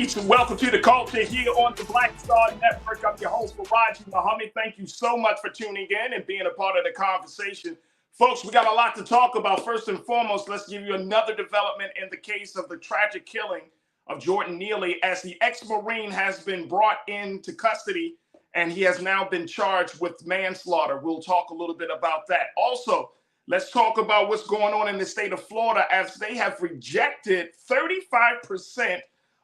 Peace and welcome to the culture here on the Black Star Network. I'm your host, Farajii. Thank you so much for tuning in and being a part of the conversation. Folks, we got a lot to talk about. First and foremost, let's give you another development in the case of the tragic killing of Jordan Neely, as the ex-Marine has been brought into custody and he has now been charged with manslaughter. We'll talk a little bit about that. Also, let's talk about what's going on in the state of Florida, as they have rejected 35%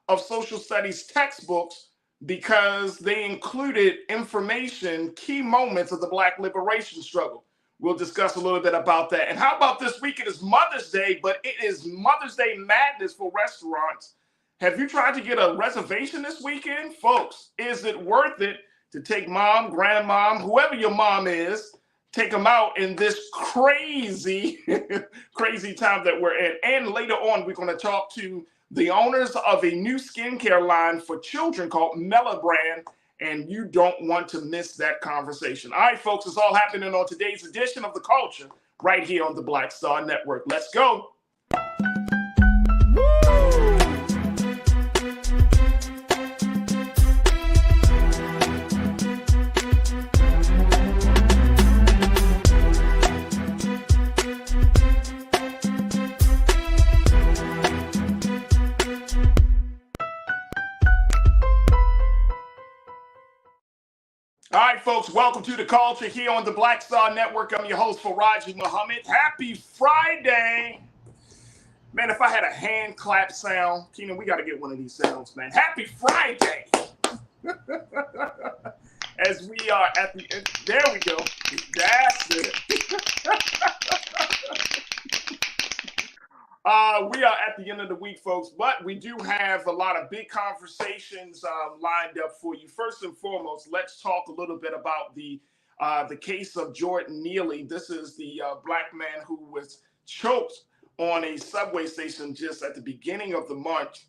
of social studies textbooks because they included information, key moments of the Black liberation struggle. We'll discuss a little bit about that. And how about this week? It is Mother's Day, but it is Mother's Day madness for restaurants. Have you tried to get a reservation this weekend? Folks, is it worth it to take mom, grandmom, whoever your mom is, take them out in this crazy, crazy time that we're in? And later on, we're going to talk to the owners of a new skincare line for children called Mela Brand, and you don't want to miss that conversation. All right, folks, it's all happening on today's edition of The Culture right here on the Black Star Network. Let's go. All right, folks, welcome to the culture here on the Black Star Network. I'm your host, Farajii Muhammad. Happy Friday. Man, if I had a hand clap sound, Keenan, we got to get one of these sounds, man. Happy Friday. As we are at the end, there we go. That's it. We are at the end of the week, folks, but we do have a lot of big conversations lined up for you. First and foremost, let's talk a little bit about the case of Jordan Neely. This is the Black man who was choked on a subway station just at the beginning of the month.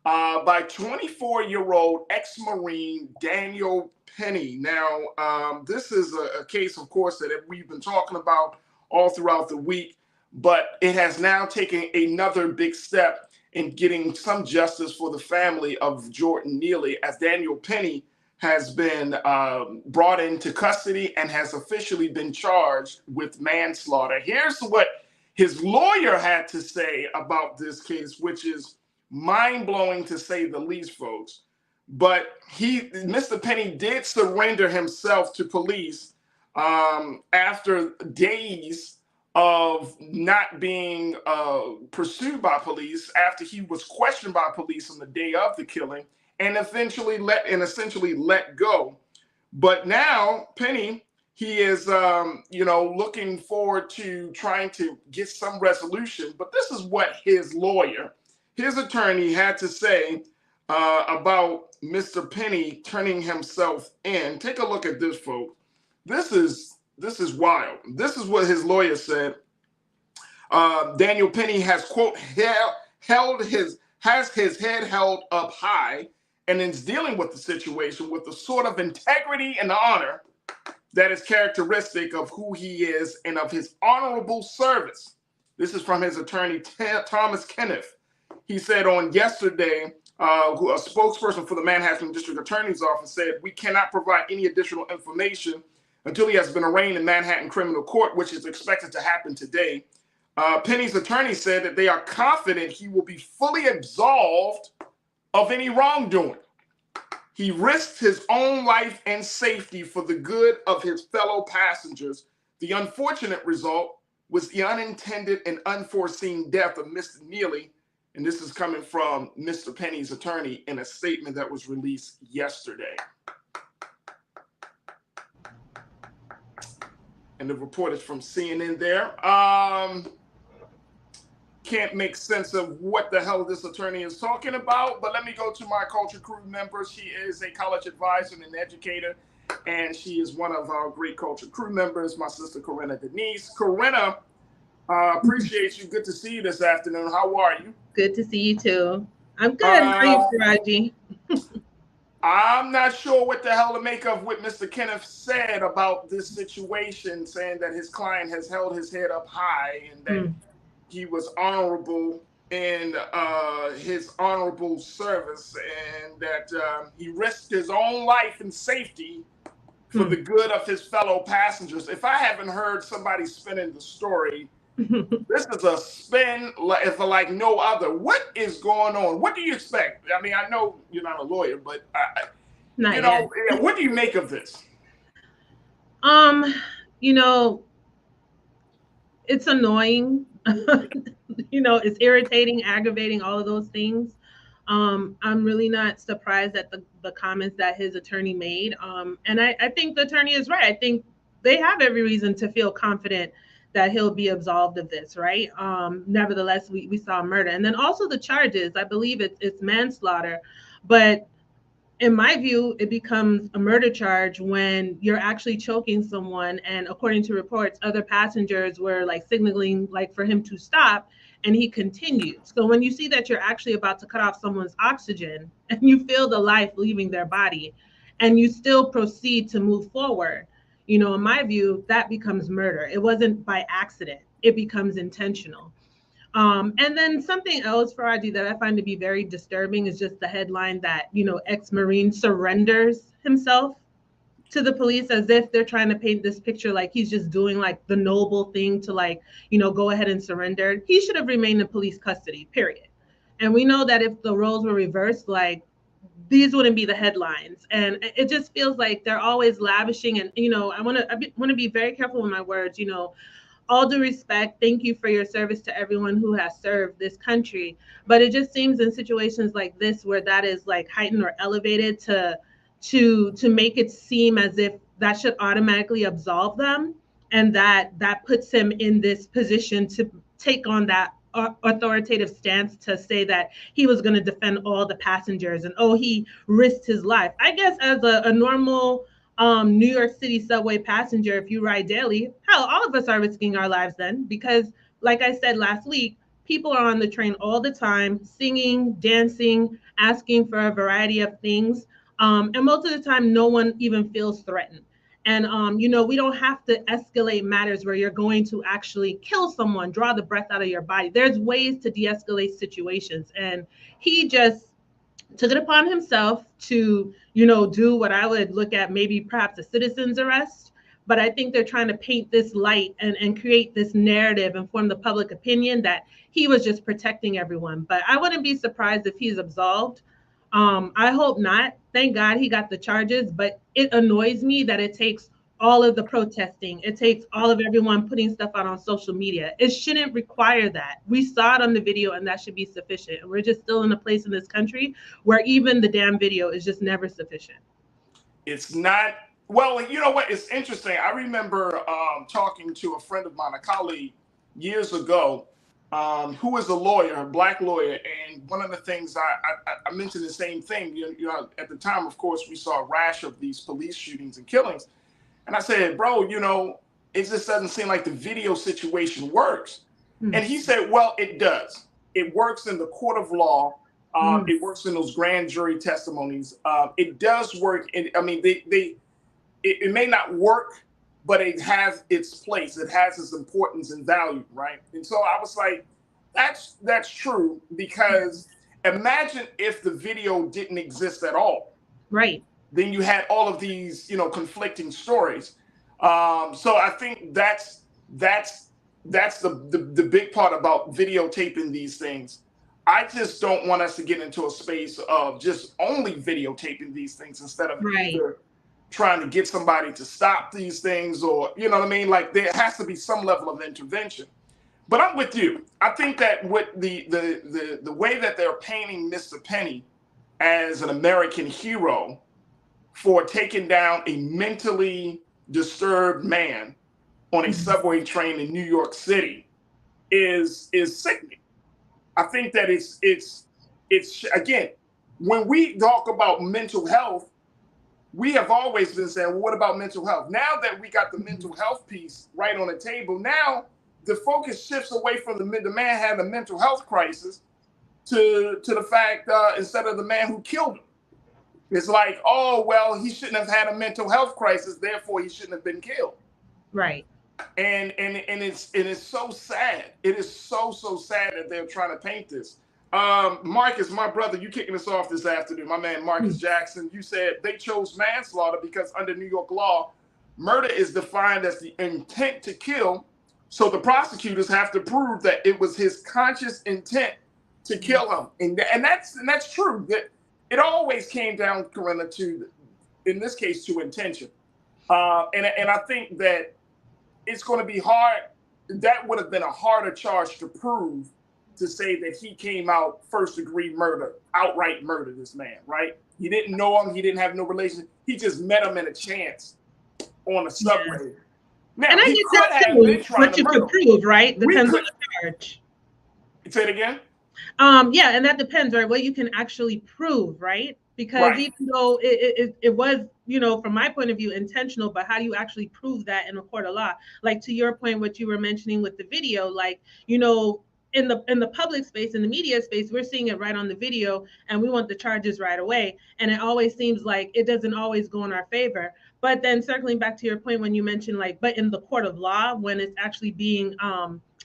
By 24-year-old ex-Marine Daniel Penny. Now, this is a case, of course, that we've been talking about all throughout the week. But it has now taken another big step in getting some justice for the family of Jordan Neely, as Daniel Penny has been brought into custody and has officially been charged with manslaughter. Here's what his lawyer had to say about this case, which is mind-blowing to say the least, folks. But Mr. Penny did surrender himself to police after days of not being pursued by police, after he was questioned by police on the day of the killing, and essentially let go. But now Penny, he is looking forward to trying to get some resolution. But this is what his attorney had to say about Mr. Penny turning himself in. Take a look at this, folks. This is wild. This is what his lawyer said. Daniel Penny has, quote, has his head held up high and is dealing with the situation with the sort of integrity and honor that is characteristic of who he is and of his honorable service. This is from his attorney, Thomas Kenneth. He said on yesterday, a spokesperson for the Manhattan District Attorney's Office said, "We cannot provide any additional information until he has been arraigned in Manhattan Criminal Court, which is expected to happen today." Penny's attorney said that they are confident he will be fully absolved of any wrongdoing. He risked his own life and safety for the good of his fellow passengers. The unfortunate result was the unintended and unforeseen death of Mr. Neely. And this is coming from Mr. Penny's attorney in a statement that was released yesterday. And the report is from CNN there. Can't make sense of what the hell this attorney is talking about, but let me go to my culture crew member. She is a college advisor and an educator, and she is one of our great culture crew members, my sister Corinna Denise. Corinna, appreciate you. Good to see you this afternoon. How are you? Good to see you too. I'm good. How are you, Farajii? I'm not sure what the hell to make of what Mr. Kenneth said about this situation, saying that his client has held his head up high and that he was honorable in his honorable service, and that he risked his own life and safety for the good of his fellow passengers. If I haven't heard somebody spinning the story, this is a spin for like no other. What is going on? What do you expect? I mean, I know you're not a lawyer, but Not yet. what do you make of this? Um, you know, it's annoying. It's irritating, aggravating, all of those things. I'm really not surprised at the comments that his attorney made. And I think the attorney is right. I think they have every reason to feel confident that he'll be absolved of this, right? Nevertheless, we saw murder. And then also the charges, I believe it's manslaughter. But in my view, it becomes a murder charge when you're actually choking someone. And according to reports, other passengers were like signaling like for him to stop, and he continued. So when you see that you're actually about to cut off someone's oxygen and you feel the life leaving their body, and you still proceed to move forward, in my view, that becomes murder. It wasn't by accident. It becomes intentional. And then something else, Farajii, that I find to be very disturbing is just the headline that, ex-Marine surrenders himself to the police as if they're trying to paint this picture like he's just doing like the noble thing to like, go ahead and surrender. He should have remained in police custody, period. And we know that if the roles were reversed, like these wouldn't be the headlines. And it just feels like they're always lavishing. And, I want to be very careful with my words, all due respect, thank you for your service to everyone who has served this country. But it just seems in situations like this where that is like heightened or elevated to make it seem as if that should automatically absolve them, and that puts him in this position to take on that authoritative stance to say that he was going to defend all the passengers and he risked his life. I guess as a normal New York City subway passenger, if you ride daily, hell, all of us are risking our lives then, because like I said last week, people are on the train all the time, singing, dancing, asking for a variety of things. And most of the time, no one even feels threatened. And, we don't have to escalate matters where you're going to actually kill someone, draw the breath out of your body. There's ways to de escalate situations. And he just took it upon himself to, do what I would look at maybe perhaps a citizen's arrest. But I think they're trying to paint this light and create this narrative and form the public opinion that he was just protecting everyone. But I wouldn't be surprised if he's absolved. I hope not. Thank God he got the charges, but it annoys me that it takes all of the protesting. It takes all of everyone putting stuff out on social media. It shouldn't require that. We saw it on the video and that should be sufficient. And we're just still in a place in this country where even the damn video is just never sufficient. It's not. Well, you know what? It's interesting. I remember talking to a friend of mine, a colleague, years ago, who is a lawyer, a black lawyer, and one of the things I mentioned the same thing. At the time, of course, we saw a rash of these police shootings and killings, and I said, "Bro, it just doesn't seem like the video situation works." And he said, "Well, it does. It works in the court of law. It works in those grand jury testimonies. It does work. I mean, it may not work, but it has its place. It has its importance and value, right?" And so I was like, "That's true, because imagine if the video didn't exist at all. Right. Then you had all of these, conflicting stories. So I think that's the big part about videotaping these things. I just don't want us to get into a space of just only videotaping these things instead of either trying to get somebody to stop these things, or, you know what I mean? Like, there has to be some level of intervention. But I'm with you. I think that what the way that they're painting Mr. Penny as an American hero for taking down a mentally disturbed man on a subway train in New York City is sickening. I think that it's again, when we talk about mental health, we have always been saying, well, what about mental health? Now that we got the mental health piece right on the table, now the focus shifts away from the man having a mental health crisis to the fact, instead of the man who killed him. It's like, oh, well, he shouldn't have had a mental health crisis, therefore he shouldn't have been killed. Right. And it's so sad. It is so sad that they're trying to paint this. Marcus, my brother, you kicking us off this afternoon. My man Marcus Jackson. You said they chose manslaughter because under New York law, murder is defined as the intent to kill. So the prosecutors have to prove that it was his conscious intent to kill him, and that's true. That it always came down, Corinna, to in this case to intention. And I think that it's going to be hard. That would have been a harder charge to prove, to say that he came out first degree murder, outright murder this man, right? He didn't know him. He didn't have no relation. He just met him in a chance on a Yeah. subway. Now, And I he get could that have been too, trying what to you could murder him. prove, right? We Depends on could the charge. say it again. Yeah, and that depends, right? What you can actually prove, right? Because Right. even though it was, from my point of view, intentional, but how do you actually prove that in a court of law? Like to your point, what you were mentioning with the video, like, in the public space, in the media space, we're seeing it right on the video, and we want the charges right away. And it always seems like it doesn't always go in our favor. But then circling back to your point when you mentioned like, but in the court of law, when it's actually being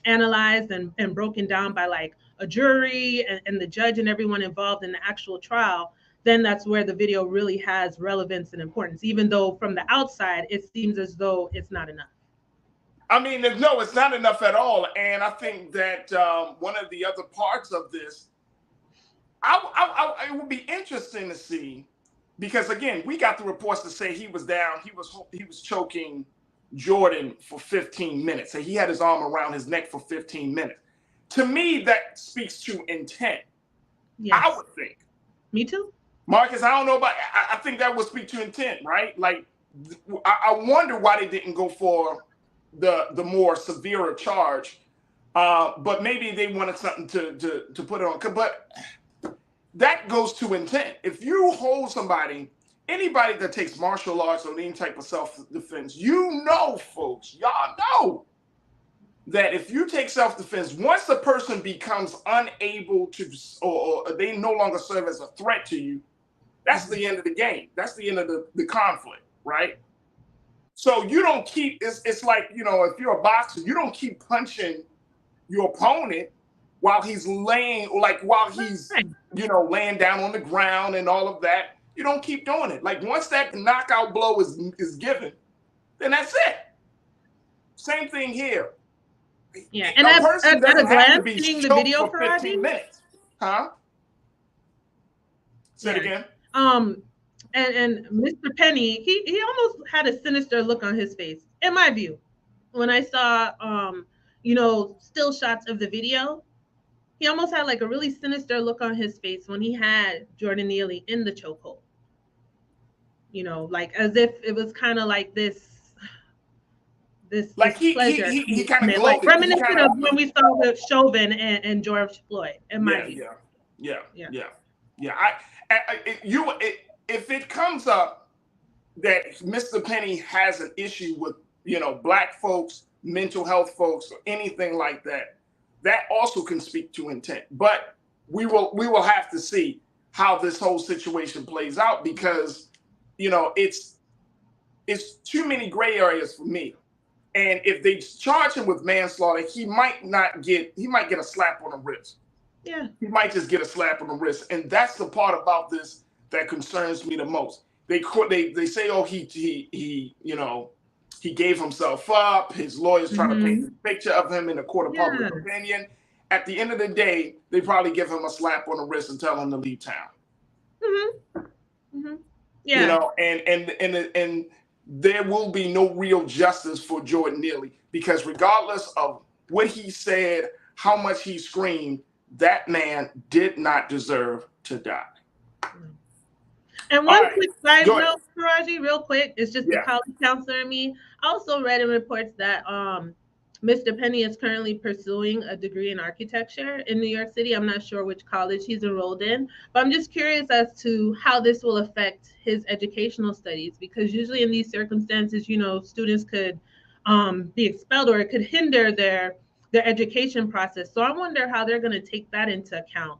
analyzed and broken down by like a jury and the judge and everyone involved in the actual trial, then that's where the video really has relevance and importance, even though from the outside it seems as though it's not enough. I mean, no, it's not enough at all. And I think that one of the other parts of this, it would be interesting to see, because again, we got the reports to say he was down, he was choking Jordan for 15 minutes. So he had his arm around his neck for 15 minutes. To me, that speaks to intent. I Yes. would think. Me too. Marcus, I don't know about. I think that would speak to intent, right? Like, I wonder why they didn't go for the more severe charge. But maybe they wanted something to put it on. But that goes to intent. If you hold somebody, anybody that takes martial arts or any type of self-defense, folks, y'all know that if you take self-defense, once the person becomes unable to, or they no longer serve as a threat to you, that's the end of the game. That's the end of the conflict, right? So you don't keep, it's like, if you're a boxer, you don't keep punching your opponent while he's laying, or like while he's, Right. laying down on the ground and all of that. You don't keep doing it. Like once that knockout blow is given, then that's it. Same thing here. Yeah. And A person at a doesn't have to glance, be seeing the choked video, for Farajii. 15 minutes. Huh? Say it Yeah. again. Um, and Mr. Penny, he almost had a sinister look on his face, in my view, when I saw still shots of the video. He almost had like a really sinister look on his face when he had Jordan Neely in the chokehold. Like as if it was kind of like this Like pleasure he kind of commitment, like gloated. He kind reminiscent of of when we saw with Chauvin and George Floyd, in my yeah, view. yeah, yeah, Yeah. yeah, yeah. If it comes up that Mr. Penny has an issue with black folks, mental health folks, or anything like that, that also can speak to intent. But we will have to see how this whole situation plays out, because it's too many gray areas for me. And if they charge him with manslaughter, he might get a slap on the wrist. Yeah. He might just get a slap on the wrist. And that's the part about this that concerns me the most. They say, oh, he gave himself up. His lawyers trying to paint Hmm. a picture of him in a court of public Yeah. opinion. At the end of the day, they probably give him a slap on the wrist and tell him to leave town. Hmm. Hmm. You Yeah. know, and there will be no real justice for Jordan Neely, because regardless of what he said, how much he screamed, that man did not deserve to die. And All one right, quick side go ahead. note, Faraji, real quick, it's just the Yeah. college counselor in me. I also read in reports that Mr. Penny is currently pursuing a degree in architecture in New York City. I'm not sure which college he's enrolled in, but I'm just curious as to how this will affect his educational studies, because usually in these circumstances, students could be expelled, or it could hinder their education process. So I wonder how they're going to take that into account,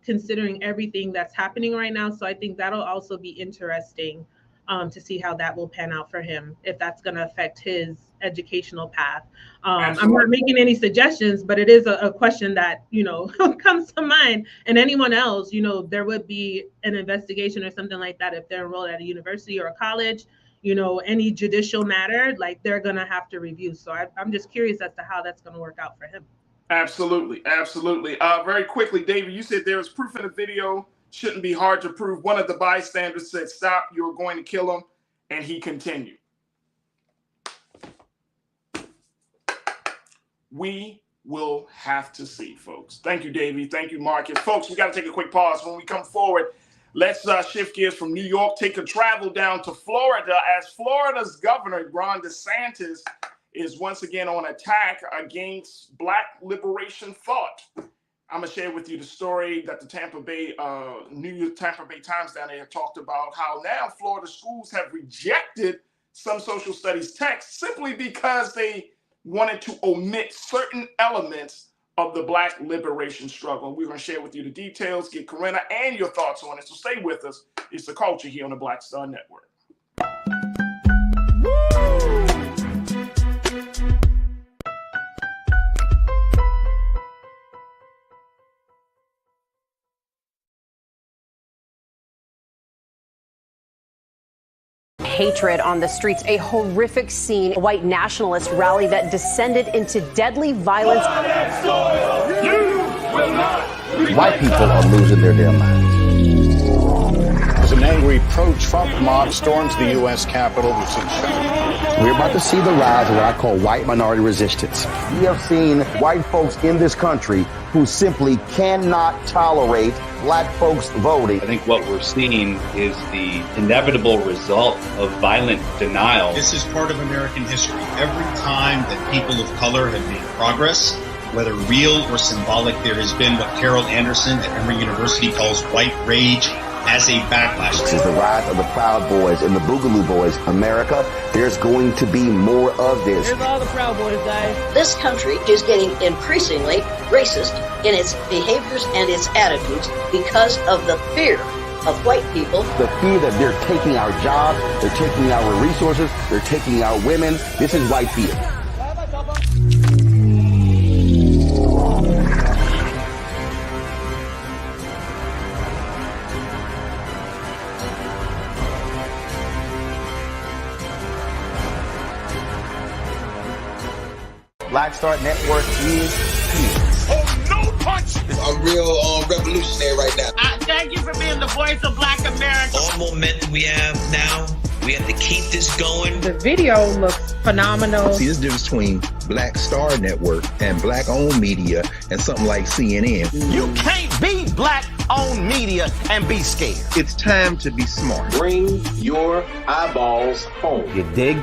considering everything that's happening right now. So I think that'll also be interesting to see how that will pan out for him, if that's going to affect his educational path. I'm not Absolutely. making any suggestions, but it is a question that, comes to mind. And anyone else, there would be an investigation or something like that if they're enrolled at a university or a college, any judicial matter, like they're going to have to review. So I'm just curious as to how that's going to work out for him. Absolutely, absolutely. Very quickly, David, you said there was proof in the video. Shouldn't be hard to prove. One of the bystanders said, "Stop! You were going to kill him," and he continued. We will have to see, folks. Thank you, Davey. Thank you, Marcus. Folks, we got to take a quick pause. When we come forward, let's shift gears from New York, take a travel down to Florida, as Florida's governor, Ron DeSantis, is once again on attack against Black liberation thought. I'm going to share with you the story that the Tampa Bay Times down there talked about, how now Florida schools have rejected some social studies texts simply because they wanted to omit certain elements of the Black liberation struggle. We're going to share with you the details, get Corinna and your thoughts on it. So stay with us. It's The Culture here on the Black Star Network. Hatred on the streets, a horrific scene, a white nationalist rally that descended into deadly violence. White people are losing their damn minds. As an angry pro-Trump mob storms the U.S. Capitol, we've seen shots. We're about to see the rise of what I call white minority resistance. We have seen white folks in this country who simply cannot tolerate Black folks voting. I think what we're seeing is the inevitable result of violent denial. This is part of American history. Every time that people of color have made progress, whether real or symbolic, there has been what Carol Anderson at Emory University calls white rage as a backlash. This is the rise of the Proud Boys and the Boogaloo Boys. America, there's going to be more of this. Here's all the Proud Boys, guys. This country is getting increasingly racist in its behaviors and its attitudes because of the fear of white people. The fear that they're taking our jobs, they're taking our resources, they're taking our women. This is white fear. Black Star Network is here. Oh, no punch! I'm real revolutionary right now. Thank you for being the voice of Black America. All momentum we have now, we have to keep this going. The video looks phenomenal. See, this difference between Black Star Network and Black-owned media and something like CNN. You can't be Black-owned media and be scared. It's time to be smart. Bring your eyeballs home. You dig?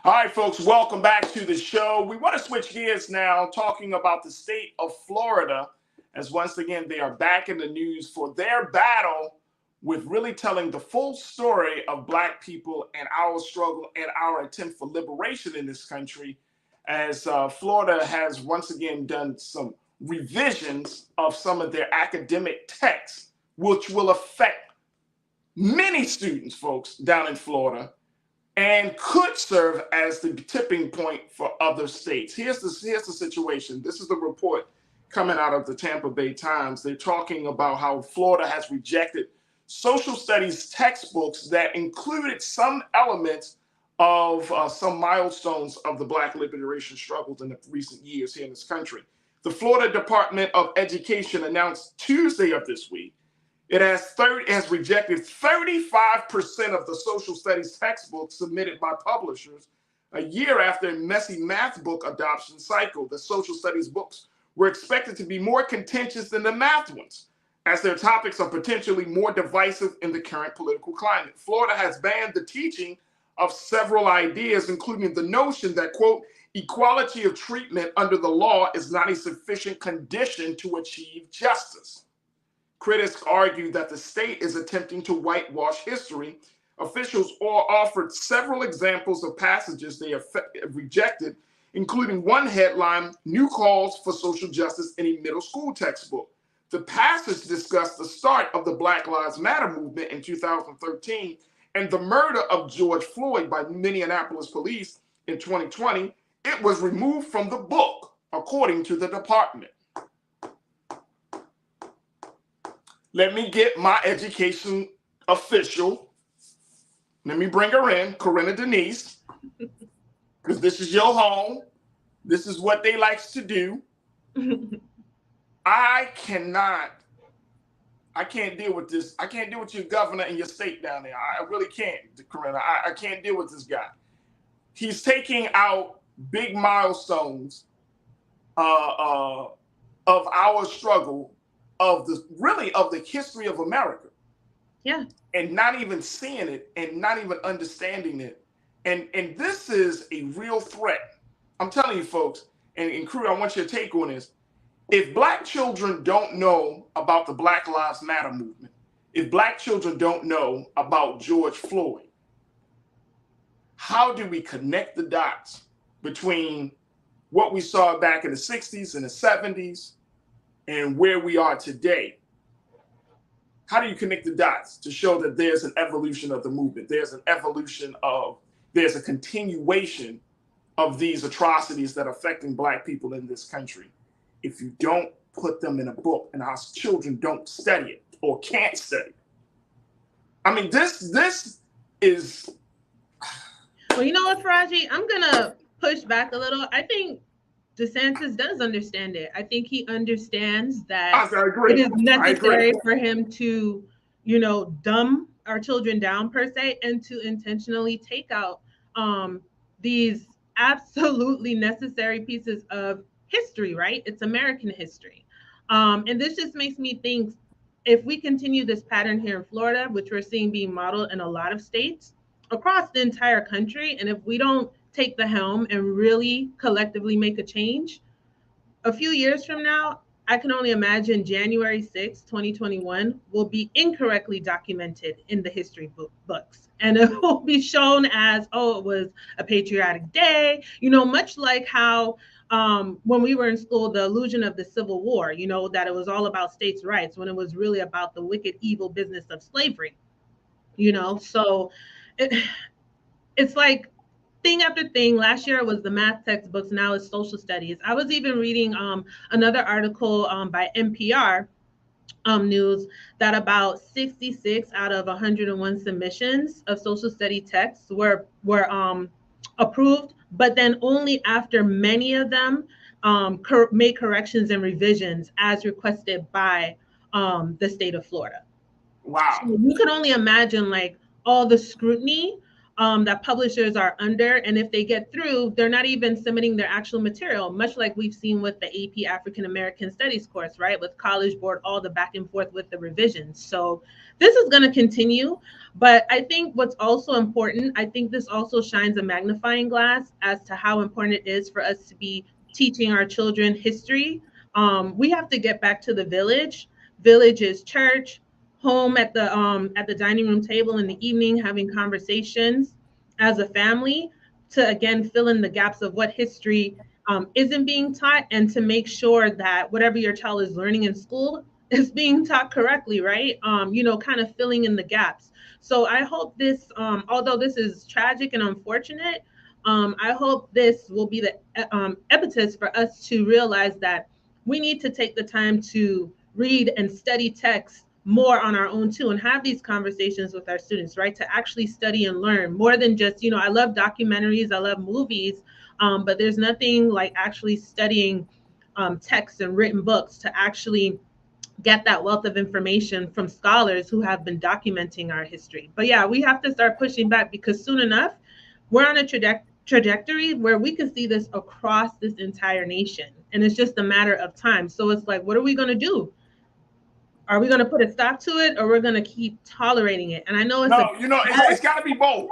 All right, folks, welcome back to the show. We want to switch gears now, talking about the state of Florida, as once again, they are back in the news for their battle with really telling the full story of Black people and our struggle and our attempt for liberation in this country, as Florida has once again done some revisions of some of their academic texts, which will affect many students, folks, down in Florida, and could serve as the tipping point for other states. Here's the situation. This is the report coming out of the Tampa Bay Times. They're talking about how Florida has rejected social studies textbooks that included some elements of some milestones of the Black liberation struggles in the recent years here in this country. The Florida Department of Education announced Tuesday of this week it has rejected 35% of the social studies textbooks submitted by publishers a year after a messy math book adoption cycle. The social studies books were expected to be more contentious than the math ones, as their topics are potentially more divisive in the current political climate. Florida has banned the teaching of several ideas, including the notion that, quote, equality of treatment under the law is not a sufficient condition to achieve justice. Critics argue that the state is attempting to whitewash history. Officials offered several examples of passages they have rejected, including one headline, "New Calls for Social Justice in a Middle School Textbook." The passage discussed the start of the Black Lives Matter movement in 2013 and the murder of George Floyd by Minneapolis police in 2020. It was removed from the book, according to the department. Let me get my education official. Let me bring her in, Corinna Denise, because this is your home. This is what they likes to do. I can't deal with this. I can't deal with your governor and your state down there. I really can't, Corinna. I can't deal with this guy. He's taking out big milestones of our struggle, of the history of America. Yeah. And not even seeing it and not even understanding it. And this is a real threat. I'm telling you, folks, and crew, I want your take on this. If Black children don't know about the Black Lives Matter movement, if Black children don't know about George Floyd, how do we connect the dots between what we saw back in the 60s and the 70s and where we are today? How do you connect the dots to show that there's an evolution of the movement? There's a continuation of these atrocities that are affecting Black people in this country. If you don't put them in a book and our children don't study it or can't study it. I mean, this is. Well, you know what, Farajii? I'm going to push back a little. I think DeSantis does understand it. I think he understands that it is necessary for him to, dumb our children down per se, and to intentionally take out these absolutely necessary pieces of history, right? It's American history. And this just makes me think, if we continue this pattern here in Florida, which we're seeing being modeled in a lot of states across the entire country, and if we don't take the helm and really collectively make a change, a few years from now, I can only imagine January 6, 2021 will be incorrectly documented in the history books. And it will be shown as, oh, it was a patriotic day, much like how when we were in school, the illusion of the Civil War, that it was all about states' rights when it was really about the wicked, evil business of slavery, So it's like, thing after thing. Last year it was the math textbooks, now it's social studies. I was even reading another article by NPR News that about 66 out of 101 submissions of social study texts were approved, but then only after many of them made corrections and revisions as requested by the state of Florida. Wow. So you can only imagine all the scrutiny that publishers are under. And if they get through, they're not even submitting their actual material, much like we've seen with the AP African American Studies course, right? With College Board, all the back and forth with the revisions. So this is going to continue. But I think what's also important, I think this also shines a magnifying glass as to how important it is for us to be teaching our children history. We have to get back to the village. Village is church, home at the dining room table in the evening, having conversations as a family to, again, fill in the gaps of what history isn't being taught, and to make sure that whatever your child is learning in school is being taught correctly, right? Kind of filling in the gaps. So I hope this, although this is tragic and unfortunate, I hope this will be the impetus for us to realize that we need to take the time to read and study text more on our own too, and have these conversations with our students, right? To actually study and learn more than just, I love documentaries, I love movies, but there's nothing like actually studying texts and written books to actually get that wealth of information from scholars who have been documenting our history. But yeah, we have to start pushing back, because soon enough, we're on a trajectory where we can see this across this entire nation. And it's just a matter of time. So it's like, what are we going to do? Are we going to put a stop to it, or we're going to keep tolerating it? And I know it's got to be both.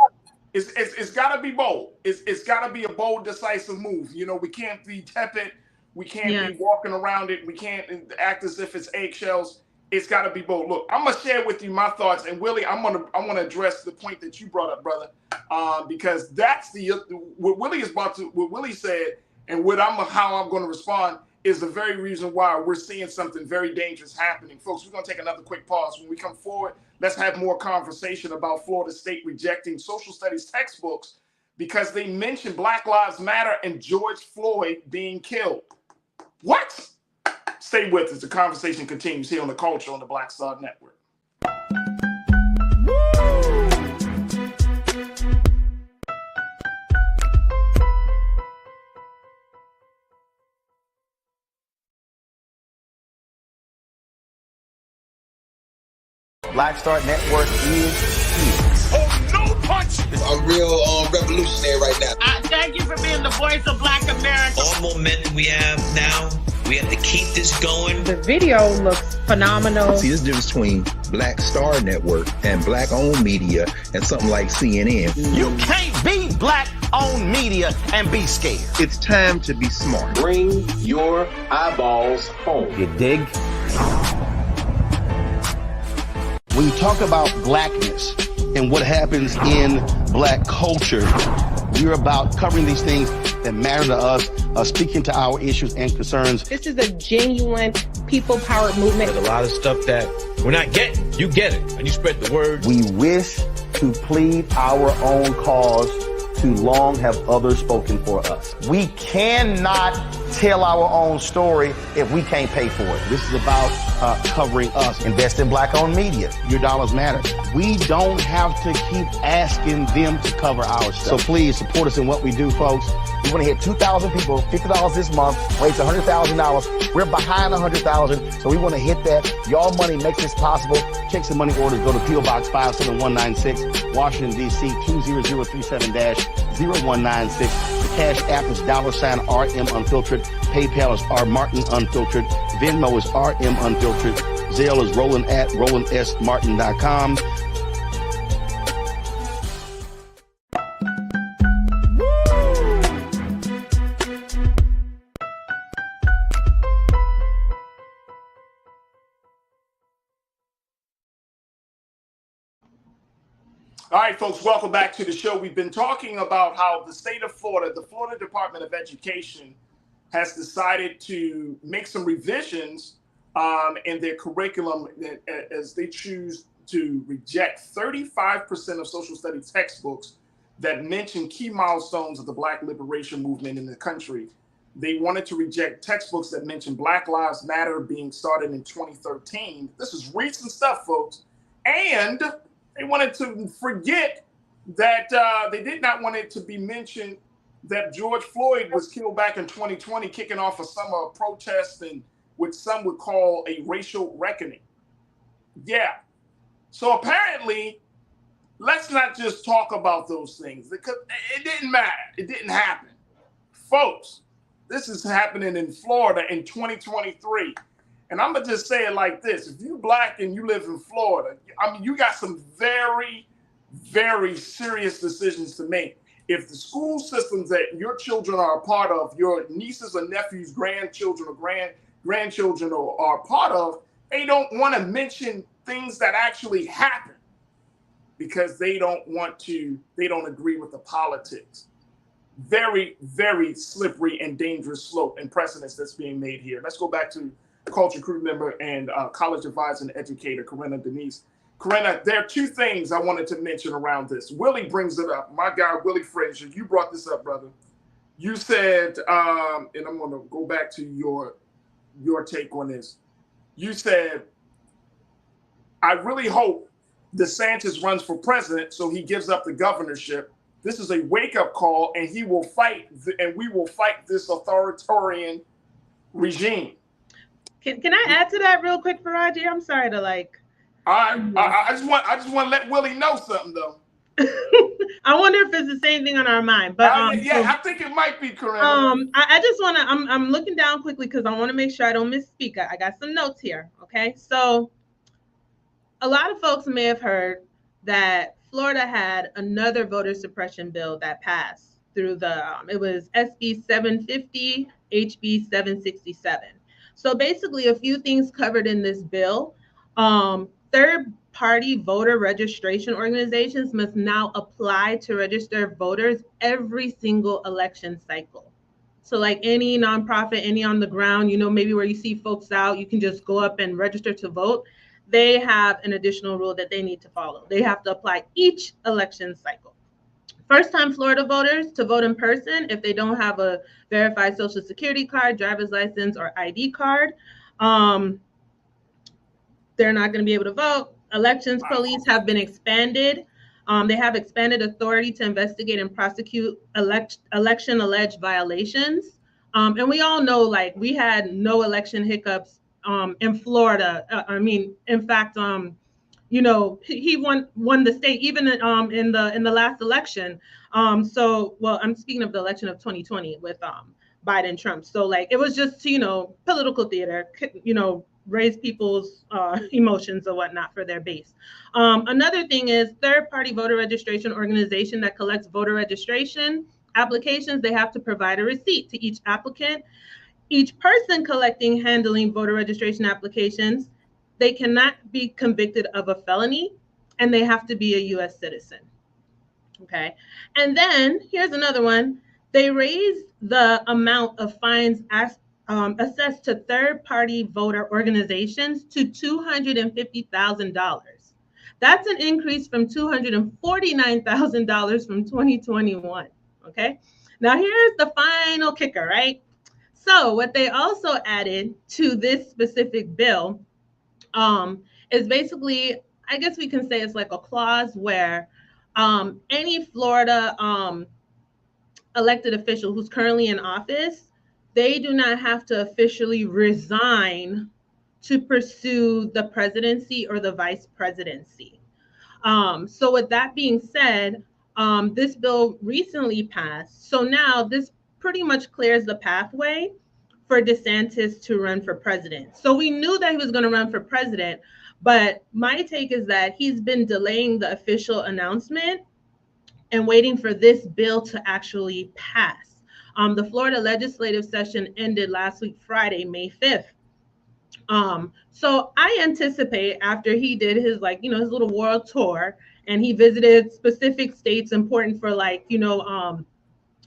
It's got to be bold. It's got to be a bold, decisive move. We can't be tepid. We can't be walking around it. We can't act as if it's eggshells. It's got to be bold. Look, I'm gonna share with you my thoughts, and Willie, I want to address the point that you brought up, brother, because that's what Willie said, and how I'm going to respond is the very reason why we're seeing something very dangerous happening, folks. We're gonna take another quick pause. When we come forward, let's have more conversation about Florida State rejecting social studies textbooks because they mention Black Lives Matter and George Floyd being killed. What? Stay with us. The conversation continues here on The Culture on the Black Star Network. Black Star Network is here. Oh, no punch! I'm real revolutionary right now. Thank you for being the voice of Black America. All momentum we have now, we have to keep this going. The video looks phenomenal. See, this difference between Black Star Network and black-owned media and something like CNN. You can't be black-owned media and be scared. It's time to be smart. Bring your eyeballs home. You dig? When you talk about blackness and what happens in black culture, we're about covering these things that matter to us, speaking to our issues and concerns. This is a genuine people-powered movement. There's a lot of stuff that we're not getting. You get it, and you spread the word. We wish to plead our own cause. Too long have others spoken for us. We cannot tell our own story if we can't pay for it. This is about covering us. Invest in black-owned media. Your dollars matter. We don't have to keep asking them to cover our stuff. So please support us in what we do, folks. We want to hit 2,000 people, $50 this month, raise $100,000. We're behind 100,000, so we want to hit that. Your money makes this possible. Checks and money orders go to P.O. Box 57196, Washington, D.C. 20037-0196. The Cash App is $RM Unfiltered. PayPal is R Martin Unfiltered. Venmo is RM Unfiltered. Zelle is roland@rolandsmartin.com. All right, folks, welcome back to the show. We've been talking about how the state of Florida, the Florida Department of Education, has decided to make some revisions in their curriculum as they choose to reject 35% of social studies textbooks that mention key milestones of the Black liberation movement in the country. They wanted to reject textbooks that mention Black Lives Matter being started in 2013. This is recent stuff, folks. And they wanted to forget that they did not want it to be mentioned that George Floyd was killed back in 2020, kicking off a summer of protests and what some would call a racial reckoning. Yeah. So apparently, let's not just talk about those things because it didn't matter. It didn't happen. Folks, this is happening in Florida in 2023. And I'm going to just say it like this. If you're Black and you live in Florida, I mean, you got some very, very serious decisions to make. If the school systems that your children are a part of, your nieces or nephews, grandchildren or grandchildren are part of, they don't want to mention things that actually happen because they don't agree with the politics. Very, very slippery and dangerous slope and precedence that's being made here. Let's go back to Culture Crew member and college advisor and educator, Corinna Denise. Corinna, there are two things I wanted to mention around this. Willie brings it up. My guy, Willie Frazier, you brought this up, brother. You said, and I'm going to go back to your take on this. You said, I really hope DeSantis runs for president so he gives up the governorship. This is a wake-up call, and he will fight, and we will fight this authoritarian regime. Can I add to that real quick, Farajii? I'm sorry to like. I just want to let Willie know something though. I wonder if it's the same thing on our mind, but I think it might be correct. I just want to. I'm looking down quickly because I want to make sure I don't misspeak. I got some notes here. Okay, so a lot of folks may have heard that Florida had another voter suppression bill that passed through it was SB 750, HB 767. So basically, a few things covered in this bill Third-party voter registration organizations must now apply to register voters every single election cycle. So like any nonprofit, any on the ground, maybe where you see folks out, you can just go up and register to vote. They have an additional rule that they need to follow. They have to apply each election cycle. First-time Florida voters to vote in person, if they don't have a verified social security card, driver's license, or ID card, they're not going to be able to vote. Elections police have been expanded. They have expanded authority to investigate and prosecute election alleged violations. And we all know, like, we had no election hiccups in Florida. In fact, he won the state even in the last election. Well, I'm speaking of the election of 2020 with Biden Trump. So like it was just political theater, raise people's emotions or whatnot for their base. Another thing is third-party voter registration organization that collects voter registration applications. They have to provide a receipt to each applicant. Each person handling voter registration applications, they cannot be convicted of a felony, and they have to be a U.S. citizen. Okay. And then here's another one. They raised the amount of fines assessed to third-party voter organizations to $250,000. That's an increase from $249,000 from 2021. Okay. Now here's the final kicker, right? So what they also added to this specific bill is basically, I guess we can say it's like a clause where any Florida elected official who's currently in office, they do not have to officially resign to pursue the presidency or the vice presidency. So with that being said, this bill recently passed. So now this pretty much clears the pathway for DeSantis to run for president. So we knew that he was going to run for president, but my take is that he's been delaying the official announcement and waiting for this bill to actually pass. The Florida legislative session ended last week, Friday, May 5th. So I anticipate after he did his his little world tour and he visited specific states important for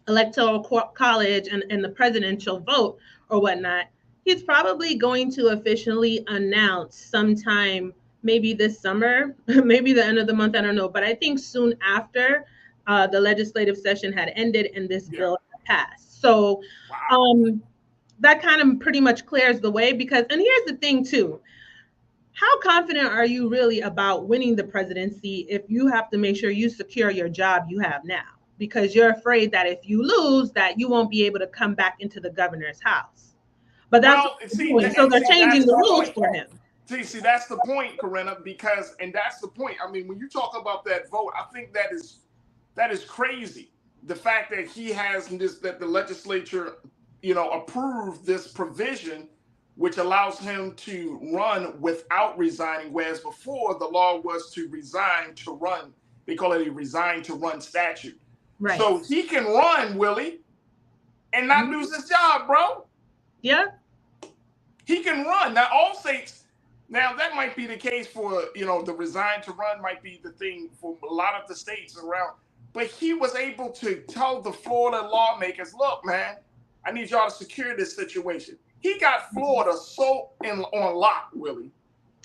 electoral college and the presidential vote or whatnot, he's probably going to officially announce sometime maybe this summer, maybe the end of the month, I don't know. But I think soon after the legislative session had ended and this bill had passed. So that kind of pretty much clears the way because, and here's the thing too, how confident are you really about winning the presidency if you have to make sure you secure your job you have now? Because you're afraid that if you lose, that you won't be able to come back into the governor's house. But that's so they're changing the rules for him. See, that's the point, Corinna, and that's the point. I mean, when you talk about that vote, I think that is crazy. The fact that he has that the legislature, approved this provision, which allows him to run without resigning, whereas before the law was to resign to run. They call it a resign to run statute. Right. So he can run, Willie, and not lose his job, bro. Yeah. He can run. Now, all states, now that might be the case for, the resign to run might be the thing for a lot of the states around. But he was able to tell the Florida lawmakers, look, man, I need y'all to secure this situation. He got Florida on lock, Willie.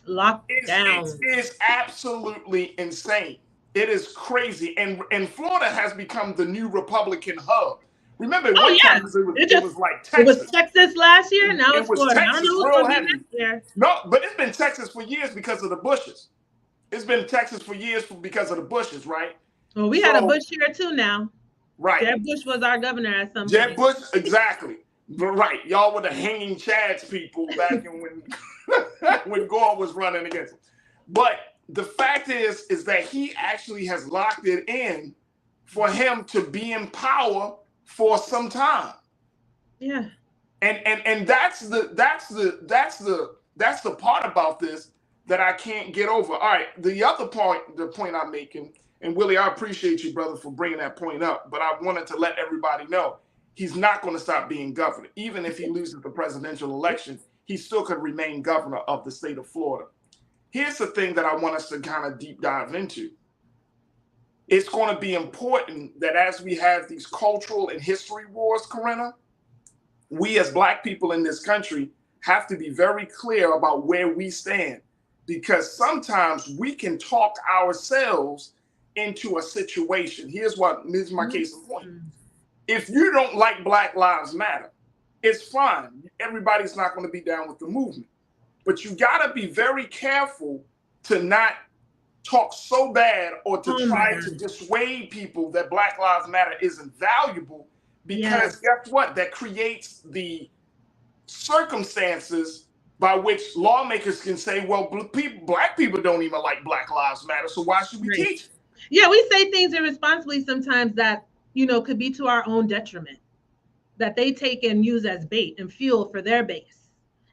Locked down. It is absolutely insane. It is crazy. And Florida has become the new Republican hub. Remember, it was like Texas. It was Texas last year. Now it's Florida. Texas, real heavy. No, but it's been Texas for years because of the Bushes. It's been Texas for years because of the Bushes, right? Well, we had a Bush here too now. Right. Jeb Bush was our governor at some point. Jeb Bush, exactly. But right, y'all were the hanging chads people back when Gore was running against him. But the fact is that he actually has locked it in for him to be in power for some time. Yeah. And that's the part about this that I can't get over. All right, the point I'm making, and Willie, I appreciate you, brother, for bringing that point up, but I wanted to let everybody know he's not going to stop being governor. Even if he loses the presidential election, he still could remain governor of the state of Florida. here's the thing that I want us to kind of deep dive into. It's going to be important that as we have these cultural and history wars, Corinna, we as Black people in this country have to be very clear about where we stand, because sometimes we can talk ourselves into a situation. Here's my case in point. If you don't like Black Lives Matter, it's fine. Everybody's not going to be down with the movement. But you got to be very careful to not talk so bad or to try to dissuade people that Black Lives Matter isn't valuable, because guess what? That creates the circumstances by which lawmakers can say, well, Black people don't even like Black Lives Matter, so why should we teach it? Yeah, we say things irresponsibly sometimes that, could be to our own detriment, that they take and use as bait and fuel for their base.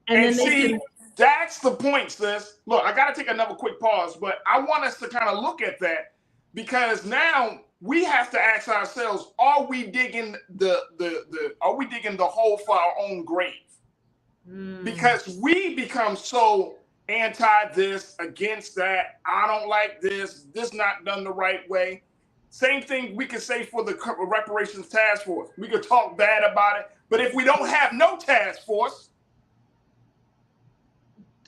And then they can... That's the point, sis. Look, I got to take another quick pause, but I want us to kind of look at that, because now we have to ask ourselves: are we digging the hole for our own grave? Because we become so anti this, against that. I don't like this. This not done the right way. Same thing we could say for the reparations task force. We could talk bad about it, but if we don't have no task force.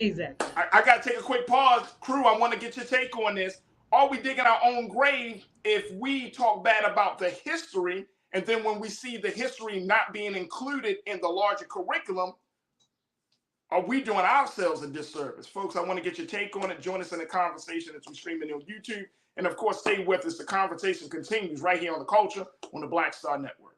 Exactly. I got to take a quick pause. Crew, I want to get your take on this. Are we digging our own grave if we talk bad about the history, and then when we see the history not being included in the larger curriculum, are we doing ourselves a disservice? Folks, I want to get your take on it. Join us in the conversation as we stream it on YouTube. And of course, stay with us. The conversation continues right here on The Culture on the Black Star Network.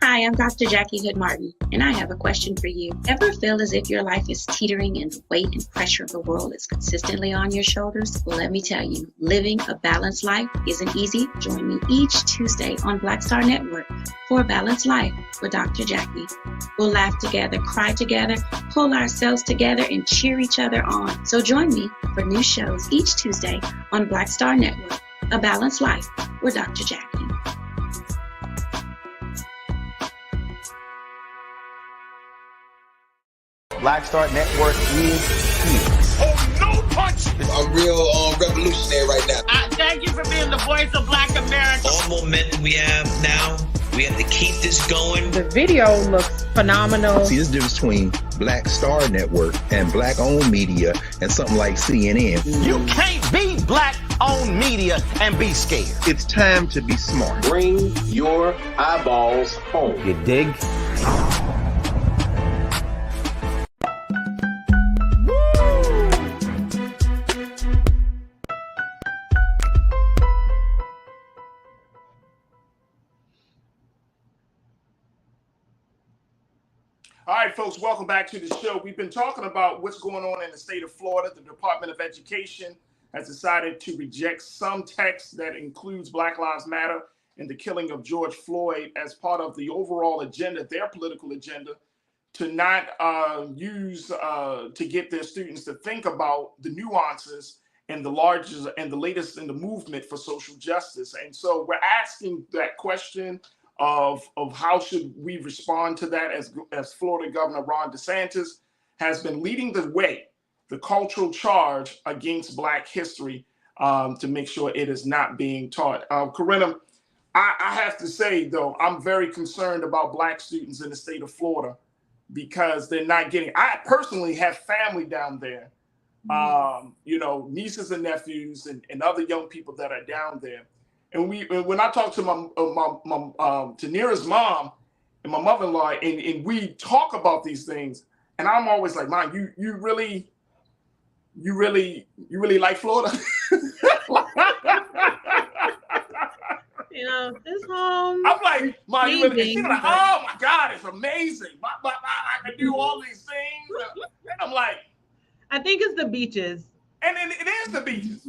Hi, I'm Dr. Jackie Hood Martin, and I have a question for you. Ever feel as if your life is teetering and the weight and pressure of the world is consistently on your shoulders? Well, let me tell you, living a balanced life isn't easy. Join me each Tuesday on Black Star Network for A Balanced Life with Dr. Jackie. We'll laugh together, cry together, pull ourselves together, and cheer each other on. So join me for new shows each Tuesday on Black Star Network, A Balanced Life with Dr. Jackie. Black Star Network is here. Oh, no punch! I'm real revolutionary right now. Thank you for being the voice of Black America. All momentum we have now, we have to keep this going. The video looks phenomenal. See, there's a difference between Black Star Network and Black-owned media and something like CNN. You can't be Black-owned media and be scared. It's time to be smart. Bring your eyeballs home. You dig? All right, folks, welcome back to the show. We've been talking about what's going on in the state of Florida. The Department of Education has decided to reject some text that includes Black Lives Matter and the killing of George Floyd as part of the overall agenda, their political agenda, to not use to get their students to think about the nuances and the largest and the latest in the movement for social justice. And so we're asking that question of how should we respond to that, as Florida Governor Ron DeSantis has been leading the way, the cultural charge against Black history, to make sure it is not being taught. Corinna, I have to say, though, I'm very concerned about Black students in the state of Florida because they're not getting, I personally have family down there, nieces and nephews and other young people that are down there. And when I talk to Tanira's mom and my mother-in-law, and we talk about these things, and I'm always like, Mom, you really like Florida? It's home. I'm like, Mom, you really? She's like, oh my God, it's amazing. I can do all these things. And I'm like, I think it's the beaches. And it is the beaches.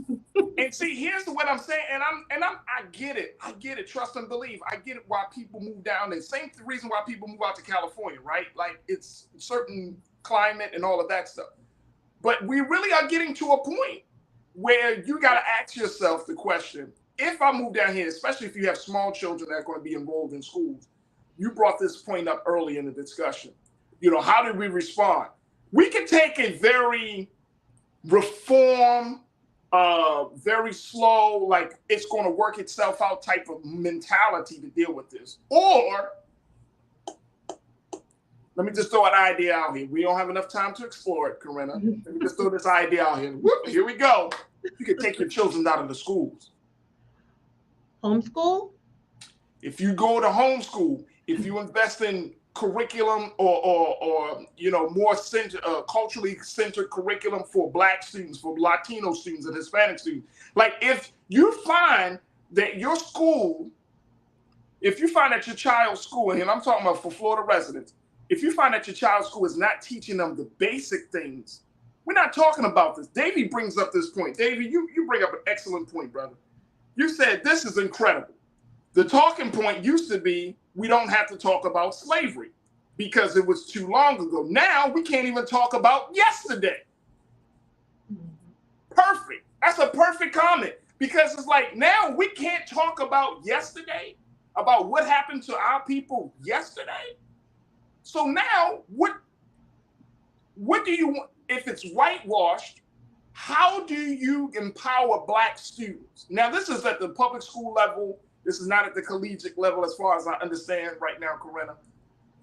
And see, here's what I'm saying, I get it. I get it. Trust and believe. I get it why people move down there. Same reason why people move out to California, right? Like it's certain climate and all of that stuff. But we really are getting to a point where you got to ask yourself the question, if I move down here, especially if you have small children that are going to be enrolled in schools, you brought this point up early in the discussion. You know, how did we respond? We can take a very reform, very slow, like it's going to work itself out type of mentality to deal with this. Or let me just throw an idea out here. We don't have enough time to explore it, Corinna. Let me just throw this idea out here. Whoop, here we go. You can take your children out of the schools. Homeschool? If you go to homeschool, if you invest in curriculum or you know, more culturally centered curriculum for Black students, for Latino students and Hispanic students. Like if you find that your school, if you find that your child's school, and I'm talking about for Florida residents, if you find that your child's school is not teaching them the basic things, we're not talking about this. Davey brings up this point. Davey, you bring up an excellent point, brother. You said this is incredible. The talking point used to be we don't have to talk about slavery because it was too long ago. Now we can't even talk about yesterday. Perfect. That's a perfect comment because it's like now we can't talk about yesterday, about what happened to our people yesterday. So now what do you want? If it's whitewashed, how do you empower Black students? Now, this is at the public school level. This is not at the collegiate level as far as I understand right now, Corinna.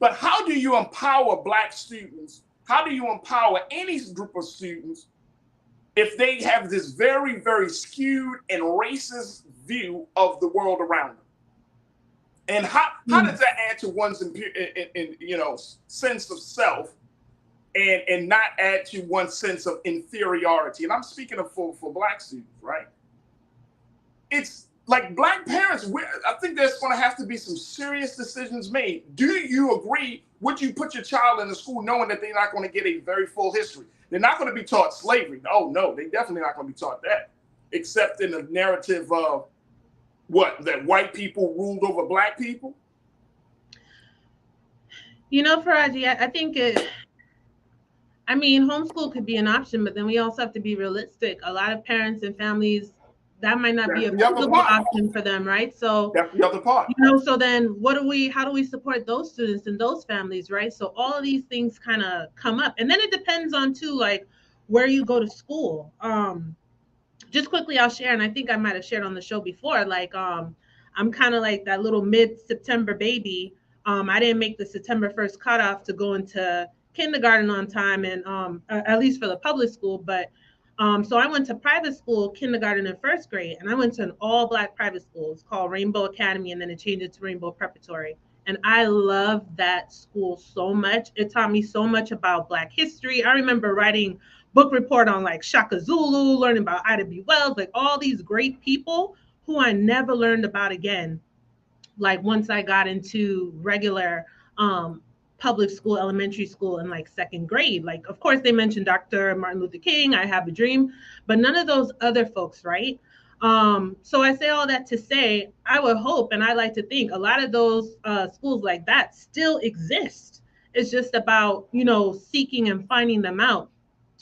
But how do you empower Black students? How do you empower any group of students if they have this very, very skewed and racist view of the world around them? And how does that add to one's you know, sense of self and not add to one's sense of inferiority? And I'm speaking of for Black students, right? It's like Black parents, I think there's going to have to be some serious decisions made. Do you agree? Would you put your child in a school knowing that they're not going to get a very full history? They're not going to be taught slavery. Oh, no, they definitely not going to be taught that, except in the narrative of what, that white people ruled over Black people? You know, Farajii, I think homeschool could be an option, but then we also have to be realistic. A lot of parents and families, that might not be a feasible option for them, right? So that's the other part. You know, so then how do we support those students and those families, right? So all of these things kind of come up. And then it depends on too, like where you go to school. Just quickly, I'll share, and I think I might have shared on the show before, like I'm kind of like that little mid-September baby. I didn't make the September 1st cutoff to go into kindergarten on time, and at least for the public school, but so I went to private school, kindergarten and first grade, and I went to an all-Black private school. It's called Rainbow Academy, and then it changed it to Rainbow Preparatory. And I love that school so much. It taught me so much about Black history. I remember writing book report on like Shaka Zulu, learning about Ida B. Wells, like all these great people who I never learned about again. Like once I got into regular public school, elementary school in like second grade. Like, of course, they mentioned Dr. Martin Luther King, I Have a Dream, but none of those other folks, right? So I say all that to say, I would hope, and I like to think a lot of those schools like that still exist. It's just about, you know, seeking and finding them out.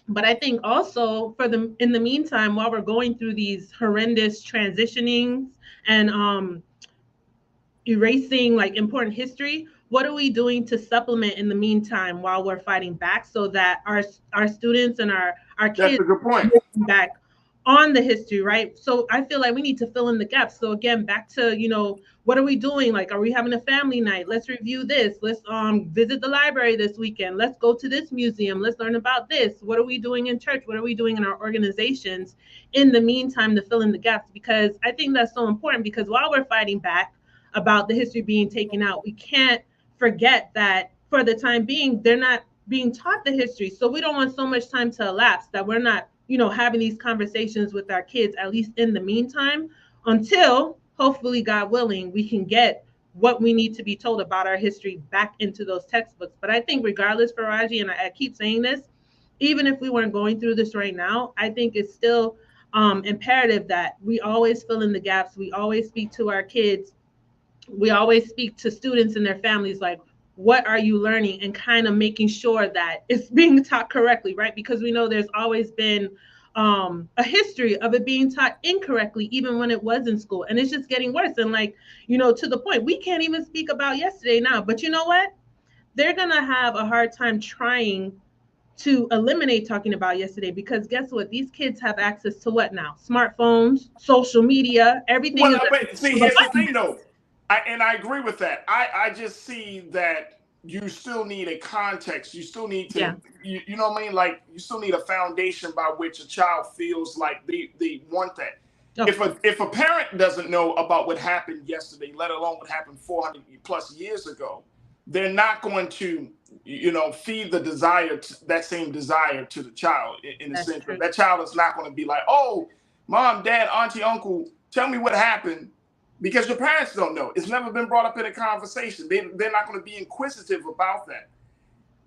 But I think also for them in the meantime, while we're going through these horrendous transitionings and erasing like important history, what are we doing to supplement in the meantime while we're fighting back so that our students and our kids are back on the history, right? So I feel like we need to fill in the gaps. So again, back to, you know, what are we doing? Like, are we having a family night? Let's review this. Let's visit the library this weekend. Let's go to this museum. Let's learn about this. What are we doing in church? What are we doing in our organizations in the meantime to fill in the gaps? Because I think that's so important, because while we're fighting back about the history being taken out, we can't forget that for the time being, they're not being taught the history. So we don't want so much time to elapse that we're not, you know, having these conversations with our kids, at least in the meantime, until hopefully, God willing, we can get what we need to be told about our history back into those textbooks. But I think regardless, Farajii, and I keep saying this, even if we weren't going through this right now, I think it's still imperative that we always fill in the gaps. We always speak to our kids. We always speak to students and their families, like, what are you learning, and kind of making sure that it's being taught correctly, right? Because we know there's always been a history of it being taught incorrectly, even when it was in school. And it's just getting worse. And like, to the point, we can't even speak about yesterday now. But you know what? They're going to have a hard time trying to eliminate talking about yesterday, because guess what? These kids have access to what now? Smartphones, social media, everything. Well, but see, here's the thing, though. I agree with that. I just see that you still need a context. You still need to, you know what I mean? Like, you still need a foundation by which a child feels like they want that. Oh. If a parent doesn't know about what happened yesterday, let alone what happened 400 plus years ago, they're not going to, feed the desire, that same desire to the child in a sense. That child is not going to be like, oh, mom, dad, auntie, uncle, tell me what happened, because your parents don't know. It's never been brought up in a conversation. They're not going to be inquisitive about that.